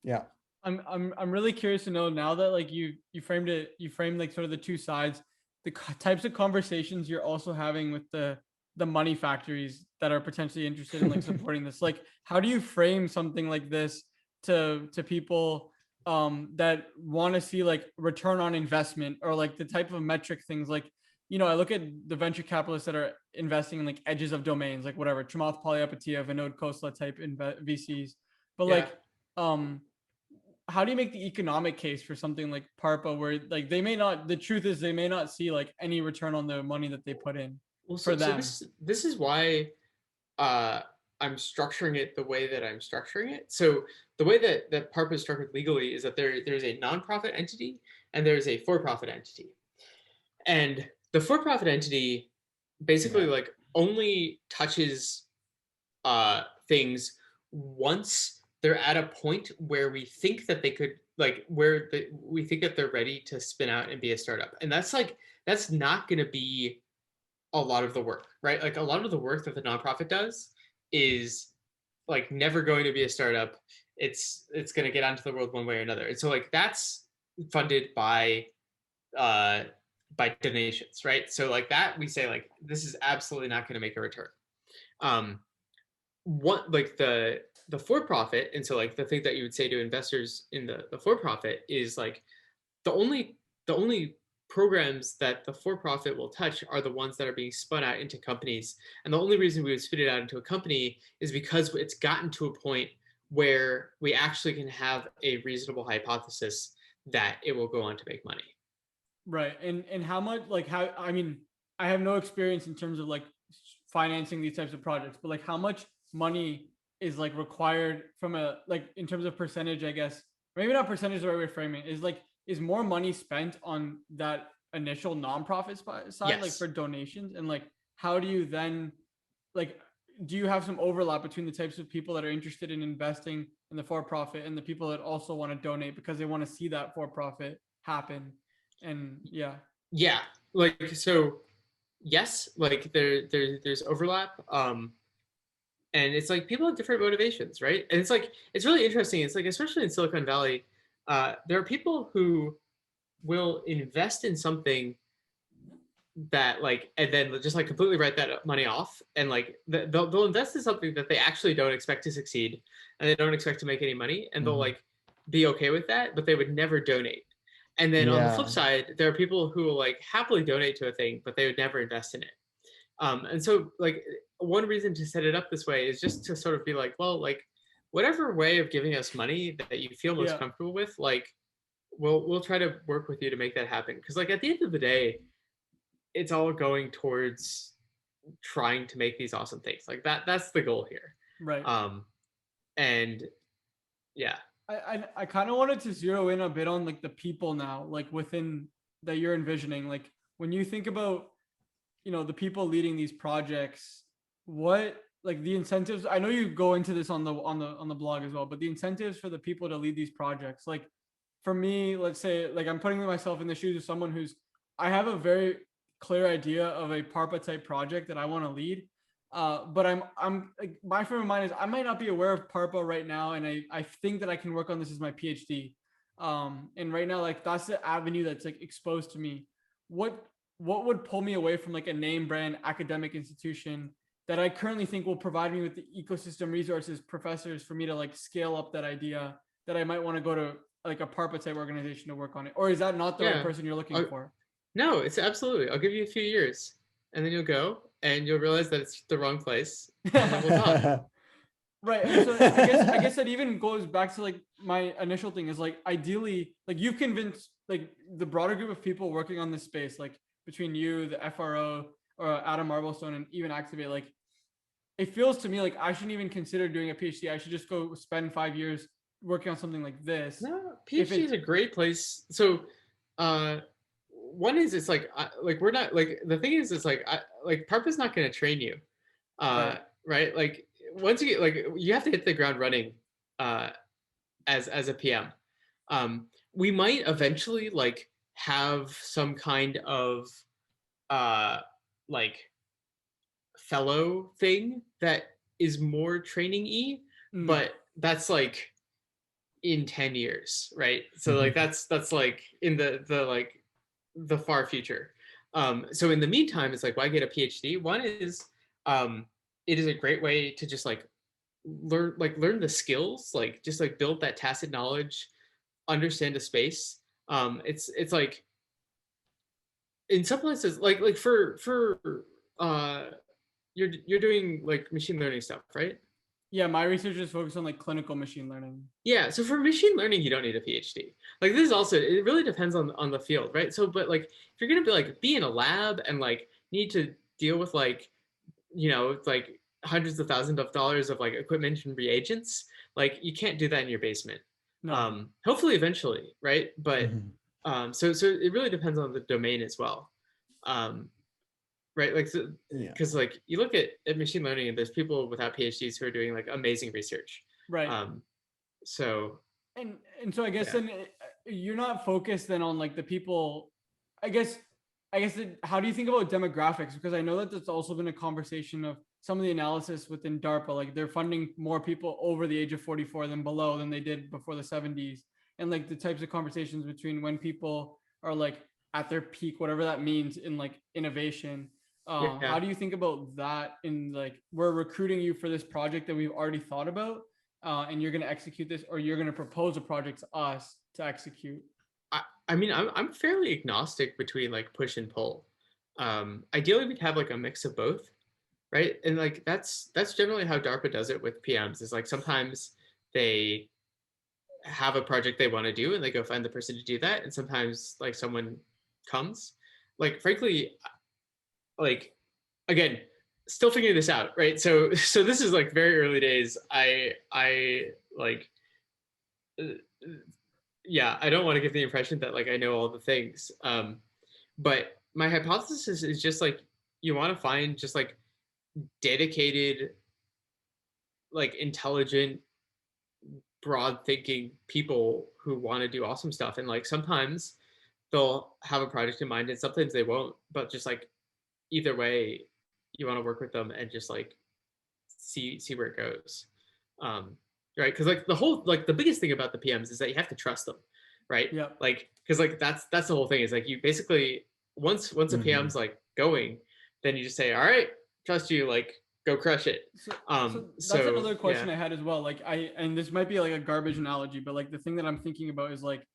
Yeah. I'm really curious to know, now that like you framed like sort of the two sides, the types of conversations you're also having with the money factories that are potentially interested in like supporting this. Like, how do you frame something like this to people that want to see like return on investment, or like the type of metric things? Like, you know, I look at the venture capitalists that are investing in like edges of domains, like whatever, Chamath Palihapitiya, Vinod Khosla type VCs. But like, how do you make the economic case for something like Darpa, where like the truth is they may not see like any return on the money that they put in for them? So this is why I'm structuring it the way that I'm structuring it. So the way that Darpa is structured legally is that there's a nonprofit entity and there's a for-profit entity. And the for-profit entity basically like only touches things once they're at a point where we think that they could like we think that they're ready to spin out and be a startup. And that's not going to be a lot of the work, right? Like a lot of the work that the nonprofit does is like never going to be a startup. It's going to get onto the world one way or another. And so like that's funded by donations, right? So like that, we say like this is absolutely not going to make a return. What like the for-profit, and so like the thing that you would say to investors in the for-profit is like the only programs that the for-profit will touch are the ones that are being spun out into companies. And the only reason we would spin it out into a company is because it's gotten to a point where we actually can have a reasonable hypothesis that it will go on to make money. Right. And how much, like how, I mean, I have no experience in terms of like financing these types of projects, but like how much money is like required from a, like in terms of percentage, I guess, maybe not percentage is the right way of framing it, is more money spent on that initial nonprofit side, yes, like for donations? And like, how do you then, like, do you have some overlap between the types of people that are interested in investing in the for-profit and the people that also want to donate because they want to see that for-profit happen? And yeah, like, so yes, like there's overlap. And it's like people have different motivations, right? And it's like, it's really interesting. It's like, especially in Silicon Valley, there are people who will invest in something that like, and then just like completely write that money off. And like they'll invest in something that they actually don't expect to succeed, and they don't expect to make any money, and they'll like be okay with that, but they would never donate. And then on the flip side, there are people who will like happily donate to a thing, but they would never invest in it. And so like one reason to set it up this way is just to sort of be like, well, like whatever way of giving us money that you feel most comfortable with, like we'll try to work with you to make that happen. Because like at the end of the day, it's all going towards trying to make these awesome things. Like that's the goal here. Right. And yeah. I kind of wanted to zero in a bit on like the people now, like within that you're envisioning. Like when you think about, the people leading these projects, what like the incentives, I know you go into this on the blog as well, but the incentives for the people to lead these projects, like for me, let's say like I'm putting myself in the shoes of someone I have a very clear idea of a Parpa type project that I want to lead. But I'm like, my frame of mind is I might not be aware of Parpa right now, and I think that I can work on this as my PhD. And right now, like that's the avenue that's like exposed to me. What would pull me away from like a name brand academic institution that I currently think will provide me with the ecosystem resources, professors for me to like scale up that idea that I might want to go to like a Parpa type organization to work on it? Or is that not the right person you're looking for? No, it's absolutely. I'll give you a few years and then you'll go and you'll realize that it's the wrong place. And then we'll talk. Right. And so I guess that even goes back to like my initial thing is like ideally, like you've convinced like the broader group of people working on this space, like between you, the FRO, or Adam Marblestone, and even Activate, like it feels to me like I shouldn't even consider doing a PhD. I should just go spend 5 years working on something like this. No, PhD is a great place. So, one is it's like we're not like the thing is it's like Parpa's not going to train you, right? Like once you get like you have to hit the ground running, as a PM. We might eventually like have some kind of like fellow thing that is more training-y, but that's like in 10 years, right? So like that's like in the far future. So in the meantime, it's like, why get a PhD? One is it is a great way to just like learn the skills, like just like build that tacit knowledge, understand the space. It's like in some places like for you're doing like machine learning stuff, right? Yeah, my research is focused on like clinical machine learning. Yeah, so for machine learning, you don't need a PhD. Like this is also, it really depends on the field, right? So, but like if you're gonna be in a lab and like need to deal with like, like hundreds of thousands of dollars of like equipment and reagents, like you can't do that in your basement. No. Hopefully eventually, right? But so it really depends on the domain as well. Right, like because like you look at machine learning and there's people without PhDs who are doing like amazing research, right? So and so I guess then you're not focused then on like the people. I guess how do you think about demographics? Because I know that that's also been a conversation of some of the analysis within DARPA. Like they're funding more people over the age of 44 than below than they did before the 70s, and like the types of conversations between when people are like at their peak, whatever that means in like innovation. How do you think about that in like we're recruiting you for this project that we've already thought about, and you're going to execute this, or you're going to propose a project to us to execute? I mean, I'm fairly agnostic between like push and pull. Ideally, we'd have like a mix of both, right? And like that's generally how DARPA does it with PMs. Is like sometimes they have a project they want to do and they go find the person to do that, and sometimes like someone comes. Like frankly, like again, still figuring this out, right? So this is like very early days. I like I don't want to give the impression that like I know all the things, but my hypothesis is just like you want to find just like dedicated, like intelligent, broad thinking people who want to do awesome stuff, and like sometimes they'll have a project in mind and sometimes they won't, but just like either way you want to work with them and just like see where it goes, right? Because like the whole like the biggest thing about the PMs is that you have to trust them, right? Yeah, like because like that's the whole thing is like you basically once a PM's like going, then you just say, all right, trust you, like go crush it. So that's another question I had as well. Like and this might be like a garbage analogy, but like the thing that I'm thinking about is like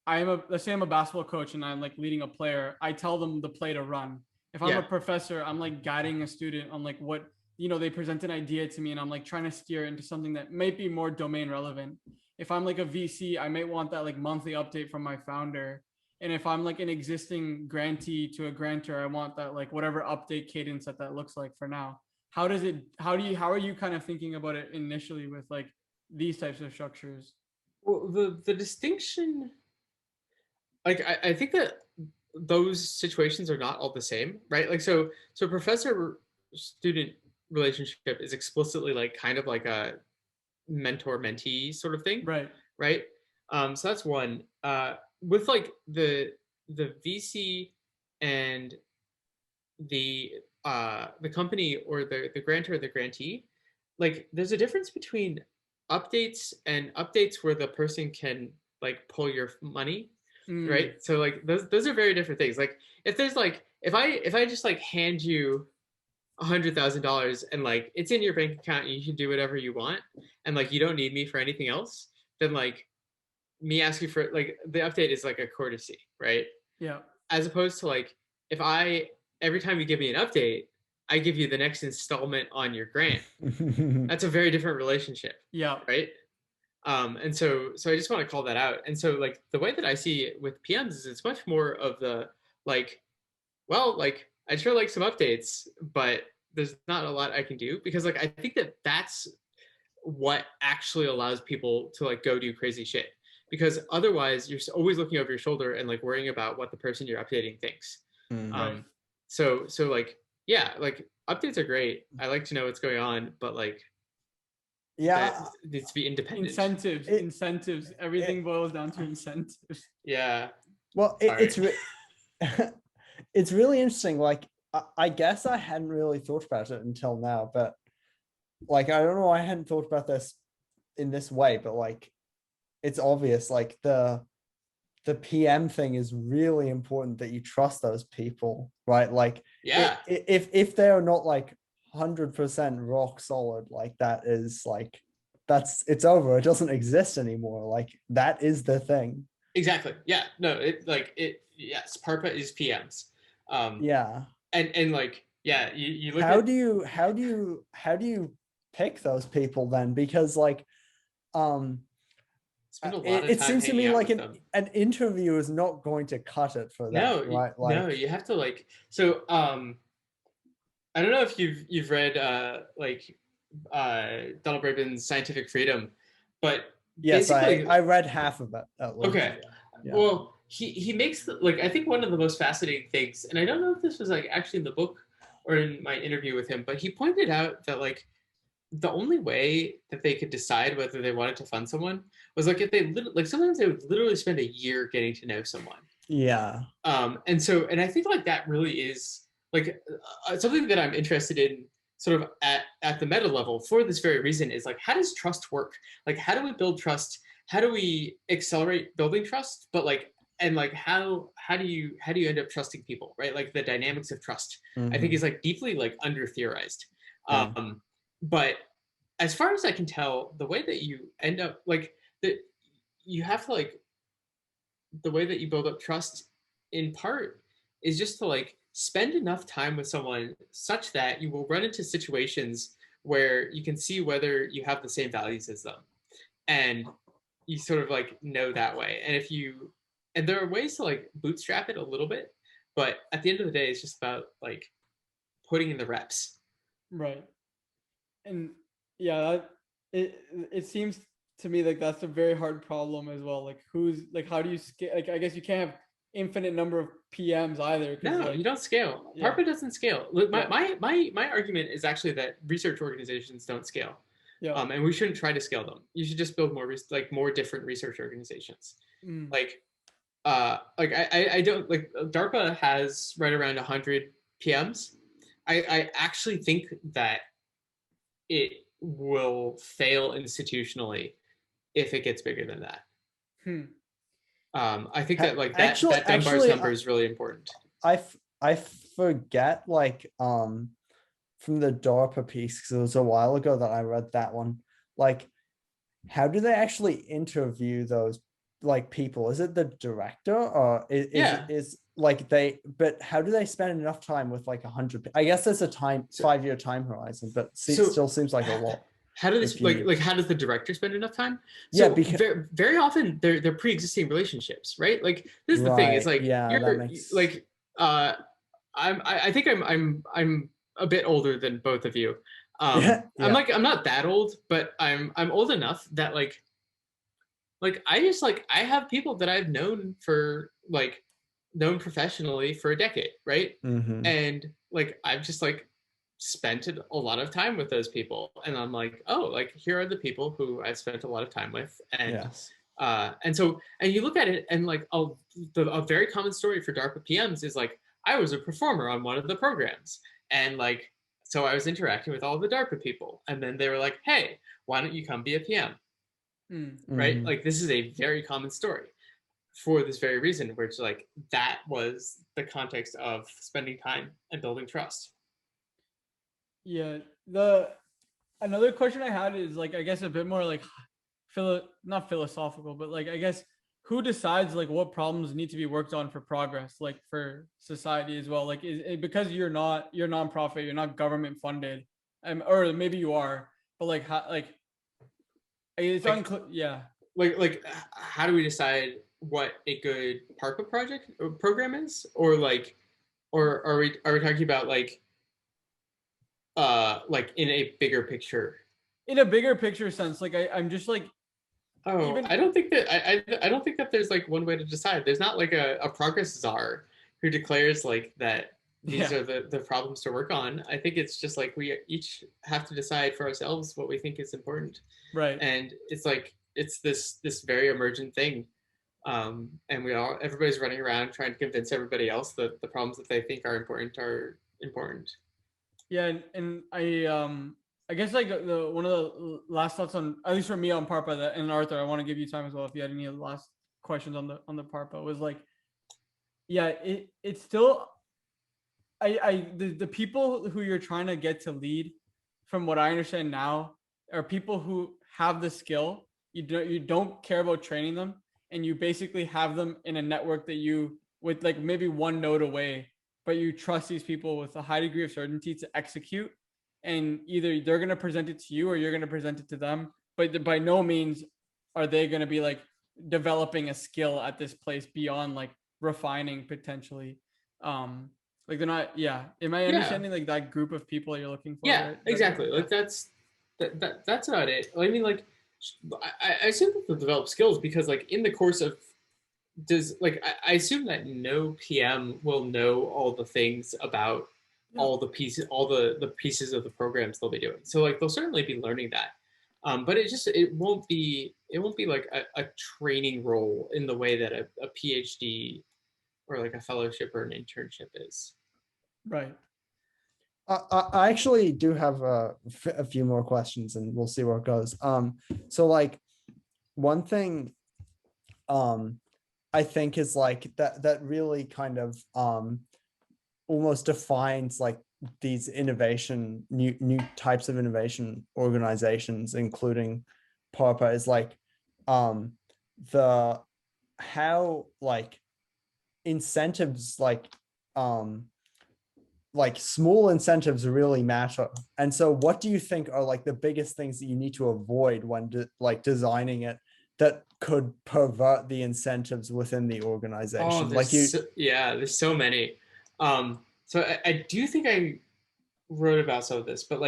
let's say I'm a basketball coach and I'm like leading a player. I tell them the play to run. If I'm a professor, I'm like guiding a student on like what, they present an idea to me and I'm like trying to steer into something that might be more domain relevant. If I'm like a VC, I might want that like monthly update from my founder. And if I'm like an existing grantee to a grantor, I want that like whatever update cadence that looks like for now. How are you kind of thinking about it initially with like these types of structures? Well, the distinction, like I think that those situations are not all the same, right? Like so professor student relationship is explicitly like kind of like a mentor mentee sort of thing, Right. right? So that's one. With like the VC and the company or the grantor or the grantee, like there's a difference between updates where the person can like pull your money, right? So like those are very different things. Like if there's like if I just like hand you $100,000 and like it's in your bank account and you can do whatever you want and like you don't need me for anything else, then like me asking for like the update is like a courtesy, right? Yeah. As opposed to like if I every time you give me an update, I give you the next installment on your grant. That's a very different relationship. Yeah. Right. And so I just want to call that out. And so like the way that I see it with PMs is it's much more of the like, well, like I'd sure like some updates, but there's not a lot I can do because like I think that that's what actually allows people to like go do crazy shit. Because otherwise you're always looking over your shoulder and like worrying about what the person you're updating thinks. Right. So like yeah, like updates are great. I like to know what's going on, but like Yeah, that needs to be independent. Incentives. Everything boils down to incentives. Yeah. well, it's it's really interesting. Like I guess I hadn't really thought about it until now, but like I don't know, I hadn't thought about this in this way, but like it's obvious. Like the PM thing is really important that you trust those people, right? Like yeah, if they're not like 100% rock solid, like that is like it's over. It doesn't exist anymore. Like that is the thing. exactly. Yeah, no, yes, Parpa is PMs. Yeah. And like yeah, you look how do you pick those people then? Because like spend a lot of it time seems to hanging me out like with them. an interview is not going to cut it for that, No, right? Like no, you have to like so I don't know if you've read Donald Braben's Scientific Freedom, but yes, basically I read half of it at least. okay. Yeah. Well, he makes like I think one of the most fascinating things, and I don't know if this was like actually in the book or in my interview with him, but he pointed out that like the only way that they could decide whether they wanted to fund someone was like if they like sometimes they would literally spend a year getting to know someone. Yeah. And I think like that really is like something that I'm interested in sort of at the meta level for this very reason is like how does trust work? Like how do we build trust? How do we accelerate building trust? But like and like how do you end up trusting people, right? Like the dynamics of trust I think is like deeply like under theorized. Yeah. But as far as I can tell, the way that you end up like that you have to like the way that you build up trust in part is just to like spend enough time with someone such that you will run into situations where you can see whether you have the same values as them and you sort of like know that way. And there are ways to like bootstrap it a little bit, but at the end of the day it's just about like putting in the reps. Right. And yeah, it seems to me like that's a very hard problem as well. Like who's like how do you scale? Like I guess you can't have infinite number of PMs either. No, like, you don't scale. Yeah. Darpa doesn't scale. Look, my argument is actually that research organizations don't scale. Yeah. And we shouldn't try to scale them. You should just build more different research organizations. Like I don't like DARPA has right around 100 PMs. I actually think that it will fail institutionally if it gets bigger than that. I think that like that Dunbar's number is really important. I forget like from the DARPA piece because it was a while ago that I read that one. Like, how do they actually interview those like people? Is it the director or is like they? But how do they spend enough time with like 100? I guess there's a 5-year time horizon, but still seems like a lot. how does if you- how does the director spend enough time? Yeah, So because very often they're pre-existing relationships, right? Like this is the thing. It's right, like yeah, that you're makes like I think I'm a bit older than both of you. yeah, I'm not that old, but I'm old enough that I just I have people that I've known for known professionally for a decade, right? hmm And I've just spent a lot of time with those people, and I'm like, oh, here are the people who I've spent a lot of time with, yes, and so you look at it, and a very common story for DARPA PMs is I was a performer on one of the programs, and so I was interacting with all the DARPA people, and then they were like, hey, why don't you come be a PM? Right? Mhm. This is a very common story for this very reason, where it's that was the context of spending time and building trust. Yeah. The another question I had is I guess a bit more not philosophical, but I guess who decides what problems need to be worked on for progress, for society as well? Is it because you're nonprofit, you're not government funded, or maybe you are, but how it's unclear. Yeah. How do we decide what a good PARPA project or program is, or or are we talking about in a bigger picture? In a bigger picture sense, I'm just Oh, even I don't think that I don't think that there's one way to decide. There's not a progress czar who declares that these yeah. are the problems to work on. I think it's just we each have to decide for ourselves what we think is important, Right. and it's this very emergent thing, and everybody's running around trying to convince everybody else that the problems that they think are important. Yeah, and I guess the one of the last thoughts on, at least for me, on Parpa, and Arthur, I want to give you time as well if you had any last questions on the Parpa, was yeah, it's still the people who you're trying to get to lead, from what I understand now, are people who have the skill. You don't care about training them, and you basically have them in a network that you, with maybe one node away, but you trust these people with a high degree of certainty to execute, and either they're going to present it to you or you're going to present it to them, but by no means are they going to be developing a skill at this place beyond refining potentially. They're not. Yeah, am I understanding that group of people you're looking for? Yeah, right? exactly. Yeah. That's about it. I mean, I assume that they'll develop skills because in the course of I assume that no PM will know all the things about all the pieces of the programs they'll be doing. So they'll certainly be learning that. But it won't be a training role in the way that a PhD or a fellowship or an internship is. Right. I actually do have a few more questions, and we'll see where it goes. So one thing, I think is that really kind of almost defines these new types of innovation organizations, including PARPA, is the how incentives small incentives really matter. And so what do you think are the biggest things that you need to avoid when designing it that could pervert the incentives within the organization? There's so many. So I do think I wrote about some of this, but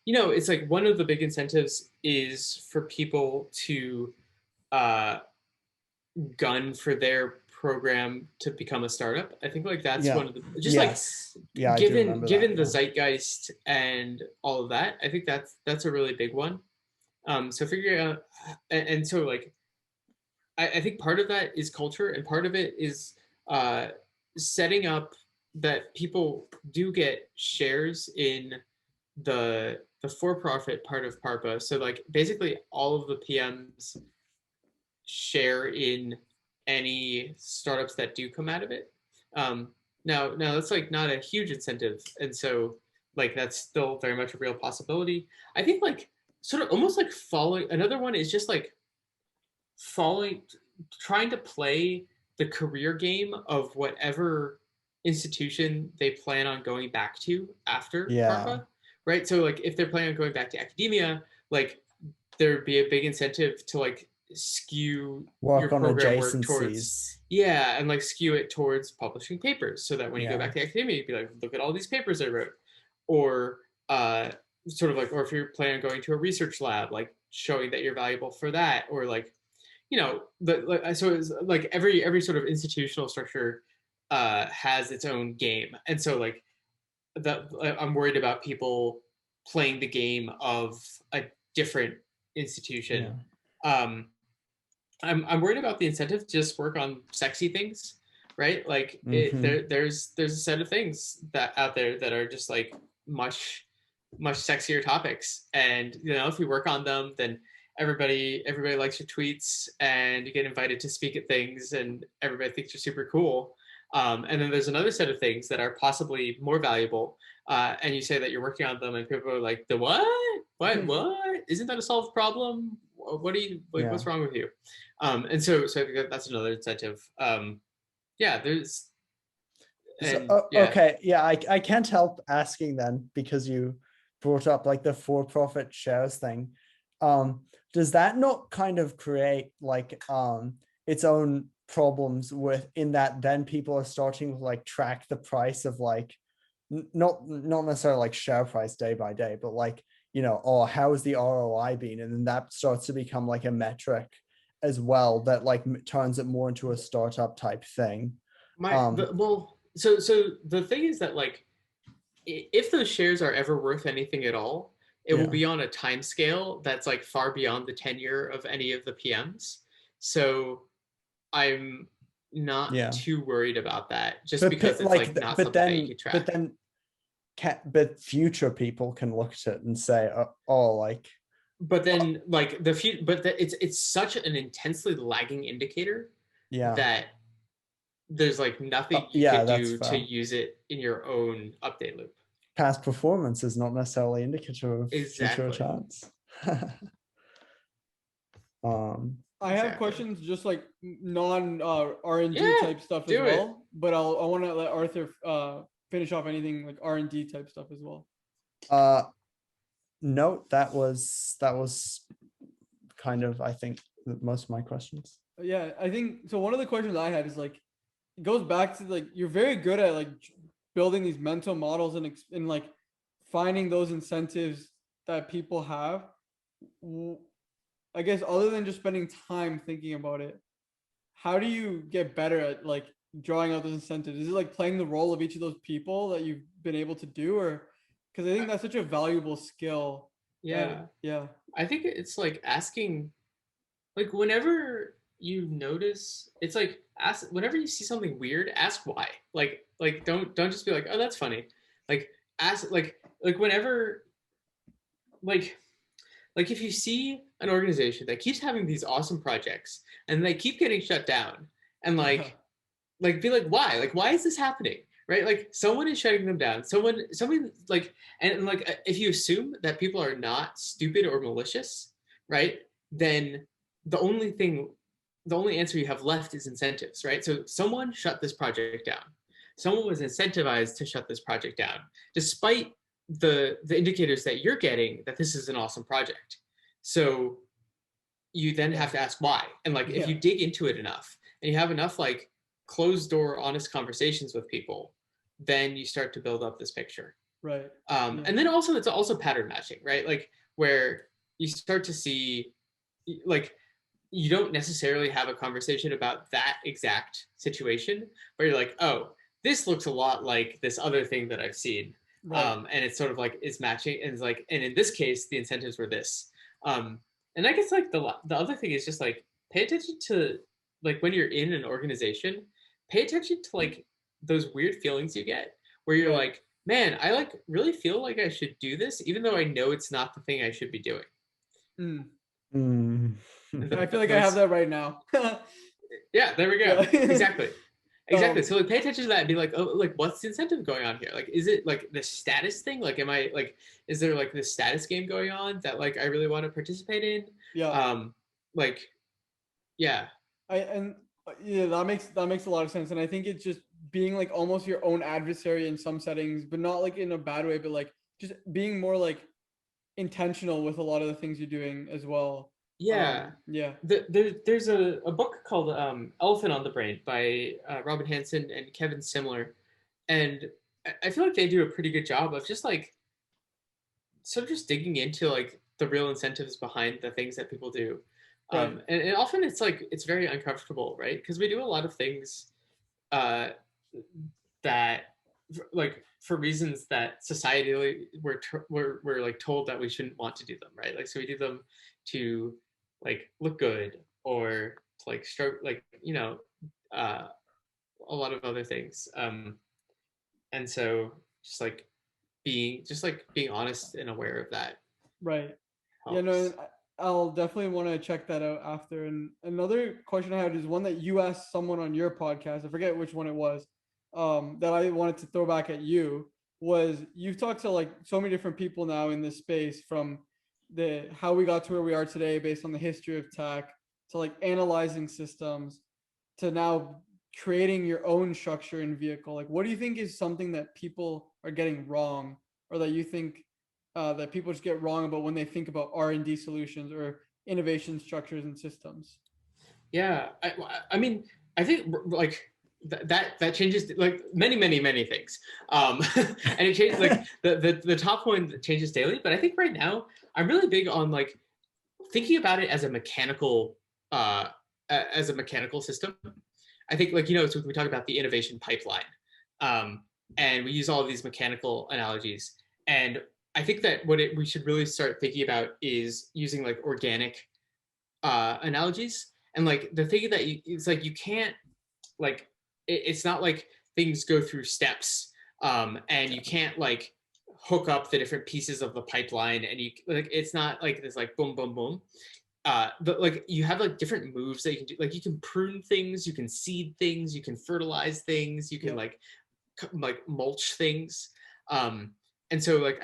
it's one of the big incentives is for people to gun for their program to become a startup. I think that's one of the given the zeitgeist and all of that. I think that's a really big one. So figuring out, and so I think part of that is culture, and part of it is setting up that people do get shares in the for-profit part of PARPA. So basically all of the PMs share in any startups that do come out of it. Now that's not a huge incentive, and so that's still very much a real possibility. I think sort of almost following. Another one is just trying to play the career game of whatever institution they plan on going back to after PARPA, right? So if they're planning on going back to academia, like there'd be a big incentive to like skew your Work on program work towards, adjacencies. yeah, and like skew it towards publishing papers, so that when you go Yeah. back to academia, you'd be like, look at all these papers I wrote. Or sort of like, or if you're planning on going to a research lab, like showing that you're valuable for that. Or like, so it's like every sort of institutional structure has its own game. And so like I'm worried about people playing the game of a different institution. um I'm worried about the incentive to just work on sexy things, right? Like there's a set of things that out there that are just like much sexier topics, and if you work on them, then everybody likes your tweets, and you get invited to speak at things, and everybody thinks you're super cool. And then there's another set of things that are possibly more valuable, and you say that you're working on them, and people are like, the what? What? Isn't that a solved problem? What do you like? What's wrong with you? And so I think that's another incentive. There's. Okay, yeah, I can't help asking then, because you brought up like the for-profit shares thing. Does that not kind of create like its own problems in that then people are starting to like track the price of like not necessarily like share price day by day, but like, or how is the ROI been? And then that starts to become like a metric as well, that like turns it more into a startup type thing. So the thing is that like, if those shares are ever worth anything at all, it will be on a time scale that's like far beyond the tenure of any of the PMs. So I'm not too worried about that, just because it's like not something that you can track. But future people can look at it and say, but then like it's such an intensely lagging indicator that there's like nothing you can do to use it in your own update loop. Past performance is not necessarily indicative of future returns. I have questions just like non R&D type stuff as well, but I want to let Arthur finish off anything like R&D type stuff as well. No, that was kind of, I think, most of my questions. Yeah, I think so. One of the questions I had is like, it goes back to like, you're very good at like building these mental models and like finding those incentives that people have. I guess other than just spending time thinking about it, how do you get better at like drawing out those incentives? Is it like playing the role of each of those people that you've been able to do? Or because I think that's such a valuable skill. I think it's like asking, like whenever you notice, it's like ask, whenever you see something weird, ask why. Like don't just be like, oh, that's funny. Like ask, like whenever, like if you see an organization that keeps having these awesome projects and they keep getting shut down, and like be like, why? Like, why is this happening? Right? Like someone is shutting them down. Someone like, and like, if you assume that people are not stupid or malicious, right? Then the only answer you have left is incentives, right? So someone shut this project down. Someone was incentivized to shut this project down, despite the indicators that you're getting that this is an awesome project. So you then have to ask why. And like, if you dig into it enough and you have enough like closed door, honest conversations with people, then you start to build up this picture. Right. And then also, it's also pattern matching, right? Like where you start to see, like, you don't necessarily have a conversation about that exact situation, but you're like, oh, this looks a lot like this other thing that I've seen. Right. And it's sort of like, it's matching, and it's like, and in this case, the incentives were this. And I guess like the other thing is just like, pay attention to, like, when you're in an organization, pay attention to like those weird feelings you get where you're like, man, I like really feel like I should do this, even though I know it's not the thing I should be doing. I feel like I have that right now. Yeah, there we go. Exactly. So like, pay attention to that and be like, oh, like, what's the incentive going on here? Like, is it like the status thing? Like, am I like, is there like this status game going on that like I really want to participate in? That makes a lot of sense. And I think it's just being like almost your own adversary in some settings, but not like in a bad way, but like just being more like intentional with a lot of the things you're doing as well. Yeah. Yeah. There's a book called Elephant on the Brain by Robin Hanson and Kevin Simler. And I feel like they do a pretty good job of just like sort of just digging into like the real incentives behind the things that people do. Right. And often it's like it's very uncomfortable, right? Because we do a lot of things that like for reasons that societally we're like told that we shouldn't want to do them, right? Like so we do them to like look good or to, like stroke like a lot of other things. And so just like being honest and aware of that Right. helps. Yeah, no, I'll definitely want to check that out after. And another question I had is one that you asked someone on your podcast. I forget which one it was. That I wanted to throw back at you was you've talked to like so many different people now in this space, from the how we got to where we are today based on the history of tech, to like analyzing systems, to now creating your own structure and vehicle. Like, what do you think is something that people are getting wrong, or that you think that people just get wrong about when they think about R&D solutions or innovation structures and systems? Yeah, I mean, I think like that changes like many things, and it changes like the top one that changes daily. But I think right now I'm really big on like thinking about it as a mechanical system. I think like so we talk about the innovation pipeline, and we use all of these mechanical analogies, and I think that we should really start thinking about is using like organic analogies. And like the thing that it's like you can't like it's not like things go through steps, and you can't like hook up the different pieces of the pipeline, and you like it's not like this like boom boom boom. But like you have like different moves that you can do. Like you can prune things, you can seed things, you can fertilize things, you can like mulch things. And so like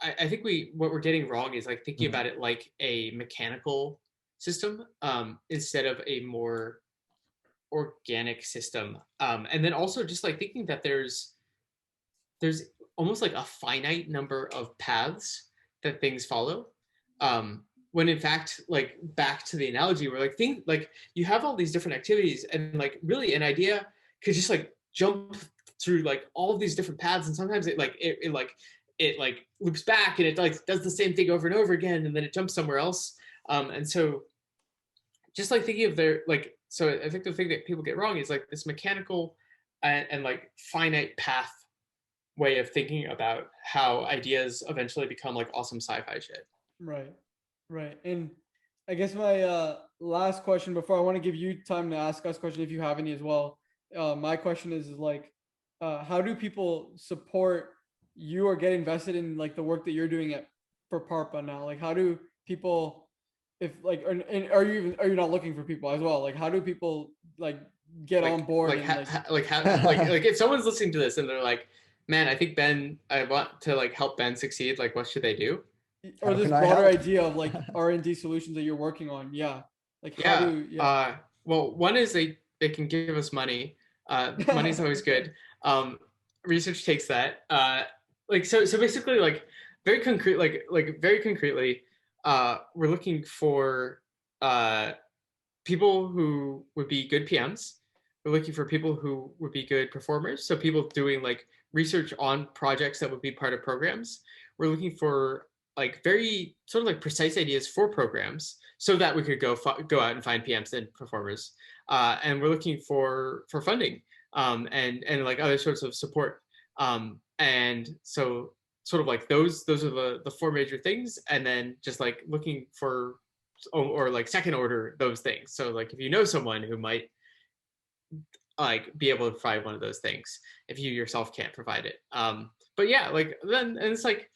I think what we're getting wrong is like thinking about it like a mechanical system, instead of a more organic system. And then also just like thinking that there's almost like a finite number of paths that things follow. When in fact, like back to the analogy, where like think like you have all these different activities, and like really an idea could just like jump through like all of these different paths, and sometimes it loops back and it like does the same thing over and over again, and then it jumps somewhere else. And so just like thinking of their like, so I think the thing that people get wrong is like this mechanical and like finite path way of thinking about how ideas eventually become like awesome sci-fi shit. Right. And I guess my last question before I want to give you time to ask us questions if you have any as well. My question is like, how do people support you or get invested in like the work that you're doing for Parpa now? Like, how do people, if like, are you not looking for people as well? Like, how do people like get on board? Like if someone's listening to this and they're like, man, I think I want to like help Ben succeed. Like, what should they do? Or this broader idea of like R&D solutions that you're working on. Yeah. Like well, one is they can give us money. Money's always good. Research takes that. So basically like very concretely, we're looking for people who would be good PMs. We're looking for people who would be good performers. So people doing like research on projects that would be part of programs. We're looking for like very sort of like precise ideas for programs so that we could go out and find PMs and performers. And we're looking for funding, and like other sorts of support. And so sort of like those are the four major things. And then just like looking for or like second order those things. So like if you know someone who might like be able to provide one of those things if you yourself can't provide it. But yeah, like then and it's like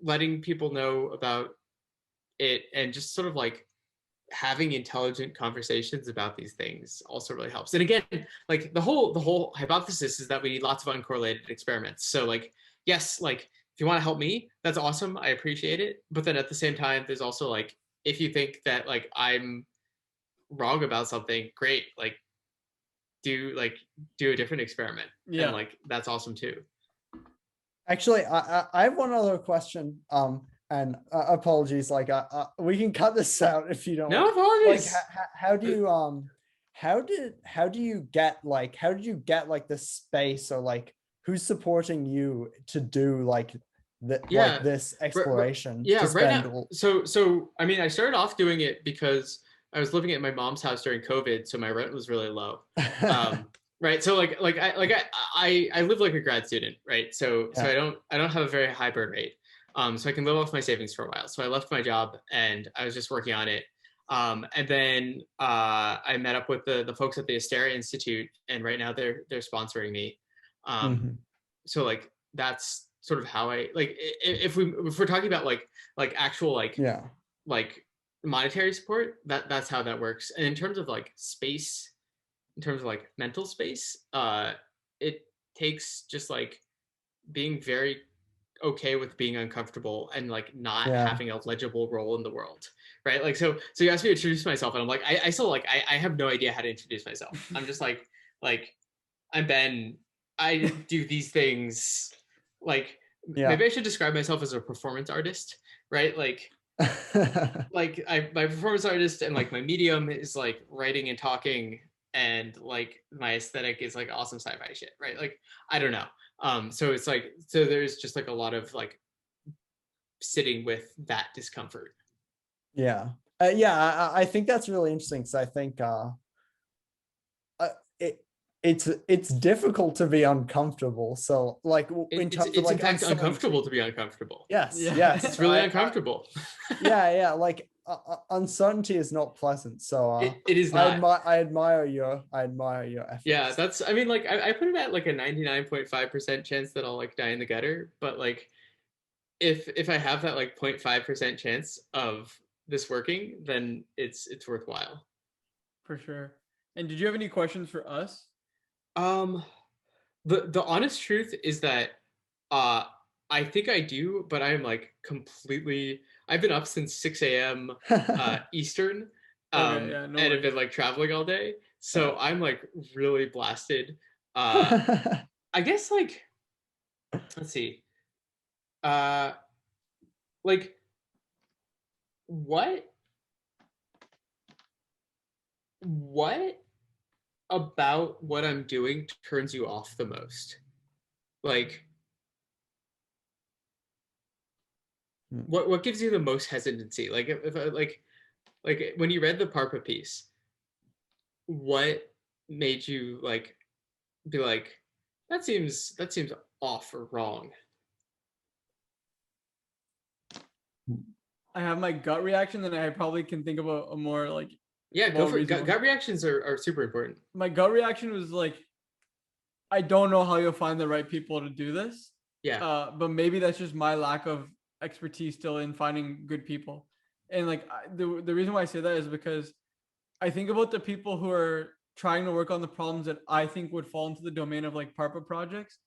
letting people know about it, and just sort of like having intelligent conversations about these things also really helps. And again, like the whole hypothesis is that we need lots of uncorrelated experiments. So like, yes, like if you want to help me, that's awesome. I appreciate it. But then at the same time, there's also like, if you think that like I'm wrong about something, great. Like do a different experiment. Yeah. And like, that's awesome too. Actually, I have one other question. And apologies, like we can cut this out if you don't. No Like, apologies. how do you how did you get like the space, or like who's supporting you to do like like this exploration? Yeah, to right spend now. So I mean, I started off doing it because I was living at my mom's house during COVID, so my rent was really low. Right. So I live like a grad student, right? So Yeah. I don't have a very high burn rate. So I can live off my savings for a while. So I left my job and I was just working on it. And then I met up with the folks at the Asteria Institute, and right now they're sponsoring me. So like that's sort of how I like if we're talking about like actual Yeah. like monetary support, that's how that works. And in terms of like space, in terms of like mental space, it takes just like being very okay with being uncomfortable and like not Yeah. having a legible role in the world, right? Like so you asked me to introduce myself, and I'm like I still like I have no idea how to introduce myself. I'm just like I'm Ben, I do these things. Like Yeah. maybe I should describe myself as a performance artist, right? Like my performance artist, and like my medium is like writing and talking, and like my aesthetic is like awesome sci-fi shit, right? Like I don't know. So it's like so there's just like a lot of like sitting with that discomfort. Yeah. I think that's really interesting, because I think it's difficult to be uncomfortable. So like in terms It's of like in fact uncomfortable to be uncomfortable. Yes. Yeah. Yes. It's really uncomfortable. Yeah. Like uncertainty is not pleasant. So it is not. I admire your efforts. Yeah, that's I mean like I put it at like a 99.5% chance that I'll like die in the gutter, but like if I have that like 0.5% chance of this working, then it's worthwhile. For sure. And did you have any questions for us? The honest truth is that uh I think I do, but I'm like completely I've been up since 6 a.m. Eastern. Okay, yeah, no and have worries. been like traveling all day. So Yeah. I'm like really blasted. I guess like let's see. Uh like what what about what I'm doing turns you off the most? Like what gives you the most hesitancy? Like if I like when you read the Parpa piece, what made you like be like that seems off or wrong? I have my gut reaction, then I probably can think of a more like Yeah, go more for it. reasonable. Gut reactions are super important. My gut reaction was like, I don't know how you'll find the right people to do this. Yeah. But maybe that's just my lack of expertise still in finding good people. And like the reason why I say that is because I think about the people who are trying to work on the problems that I think would fall into the domain of like PARPA projects.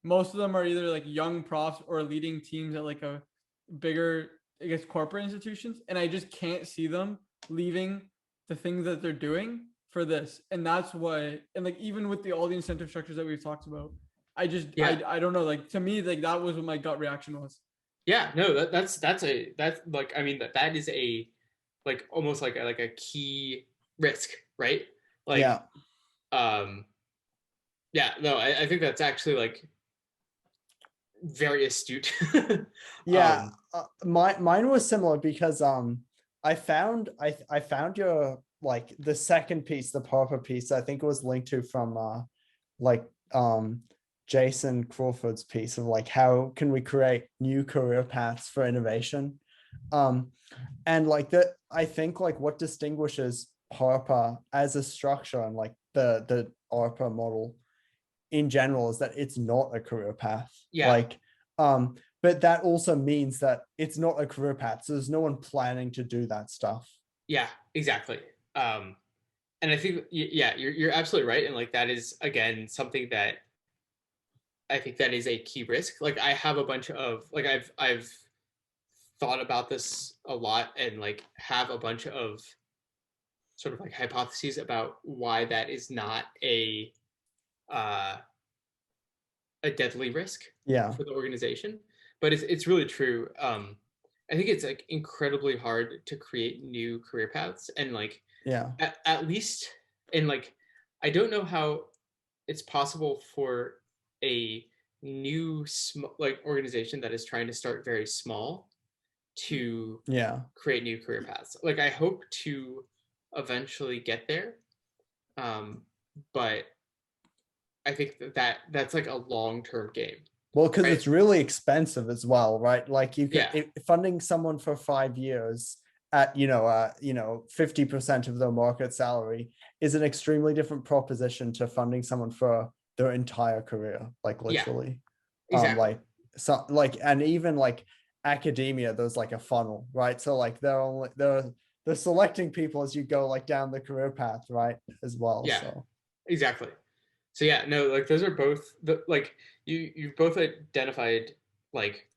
Most of them are either like young profs or leading teams at like a bigger, I guess, corporate institutions. And I just can't see them leaving the things that they're doing for this. And that's why, and like even with all the incentive structures that we've talked about, I just I don't know. Like to me, like that was what my gut reaction was. Yeah, no, that's like I mean that is a like almost like a key risk, right? Like Yeah. Yeah, no, I think that's actually like very astute. Yeah. Mine was similar, because I found your like the second piece, the Parpa piece, I think it was linked to from like Jason Crawford's piece of like how can we create new career paths for innovation. And like that, I think like what distinguishes Harper as a structure and like the ARPA model in general is that it's not a career path. Yeah. Like, but that also means that it's not a career path. So there's no one planning to do that stuff. Yeah, exactly. And I think yeah, you're absolutely right. And like that is again something that I think that is a key risk. Like I have a bunch of like I've thought about this a lot and like have a bunch of sort of like hypotheses about why that is not a deadly risk Yeah. for the organization. But it's really true. I think it's like incredibly hard to create new career paths, and like Yeah. at least, and like I don't know how it's possible for a new like organization that is trying to start very small to Yeah. create new career paths. Like I hope to eventually get there, but I think that's like a long-term game. Well, because Right. it's really expensive as well, right? Like you could Yeah. funding someone for 5 years at 50% of their market salary is an extremely different proposition to funding someone for their entire career, like Yeah. literally. Exactly. And even like academia, there's like a funnel, right? So like they're selecting people as you go like down the career path, right? As well. Yeah. So Exactly. So yeah, no, like those are both like you've both identified like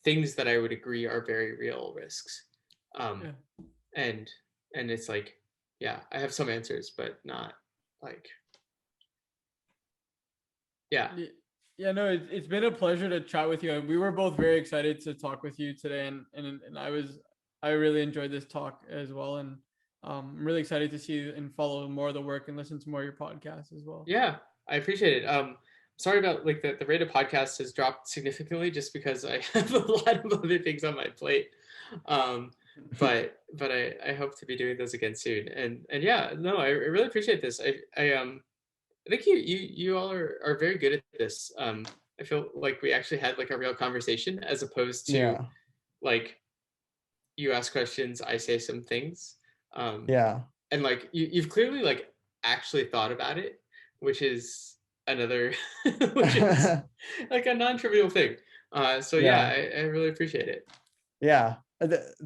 things that I would agree are very real risks. Yeah. And it's like, yeah, I have some answers, but not like, yeah. Yeah, no, it's been a pleasure to chat with you. We were both very excited to talk with you today, and I really enjoyed this talk as well, and I'm really excited to see and follow more of the work and listen to more of your podcasts as well. Yeah, I appreciate it. Sorry about like the rate of podcast has dropped significantly just because I have a lot of other things on my plate. But I hope to be doing those again soon. And yeah, no, I really appreciate this. I think you all are very good at this. I feel like we actually had like a real conversation as opposed to like you ask questions, I say some things. And like you've clearly like actually thought about it, which is another which is like a non-trivial thing. So yeah, I really appreciate it. Yeah.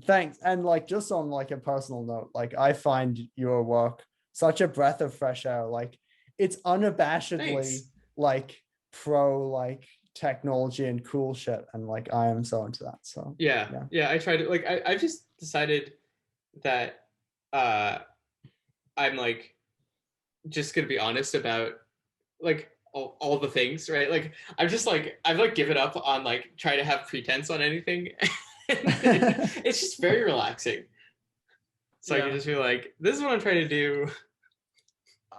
Thanks. And like just on like a personal note, like I find your work such a breath of fresh air. Like it's unabashedly Thanks. like pro like technology and cool shit. And like I am so into that. So yeah. I tried to like I've just decided that I'm like just gonna be honest about like all the things, right? Like I'm just like I've like given up on like trying to have pretense on anything. It's just very relaxing. So I can just be like, this is what I'm trying to do.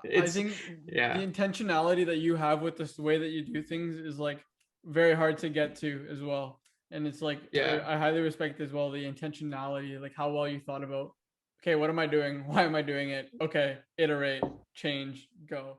I think the intentionality that you have with this way that you do things is like very hard to get to as well. And it's like, I highly respect as well the intentionality, like how well you thought about, okay, what am I doing? Why am I doing it? Okay, iterate, change, go.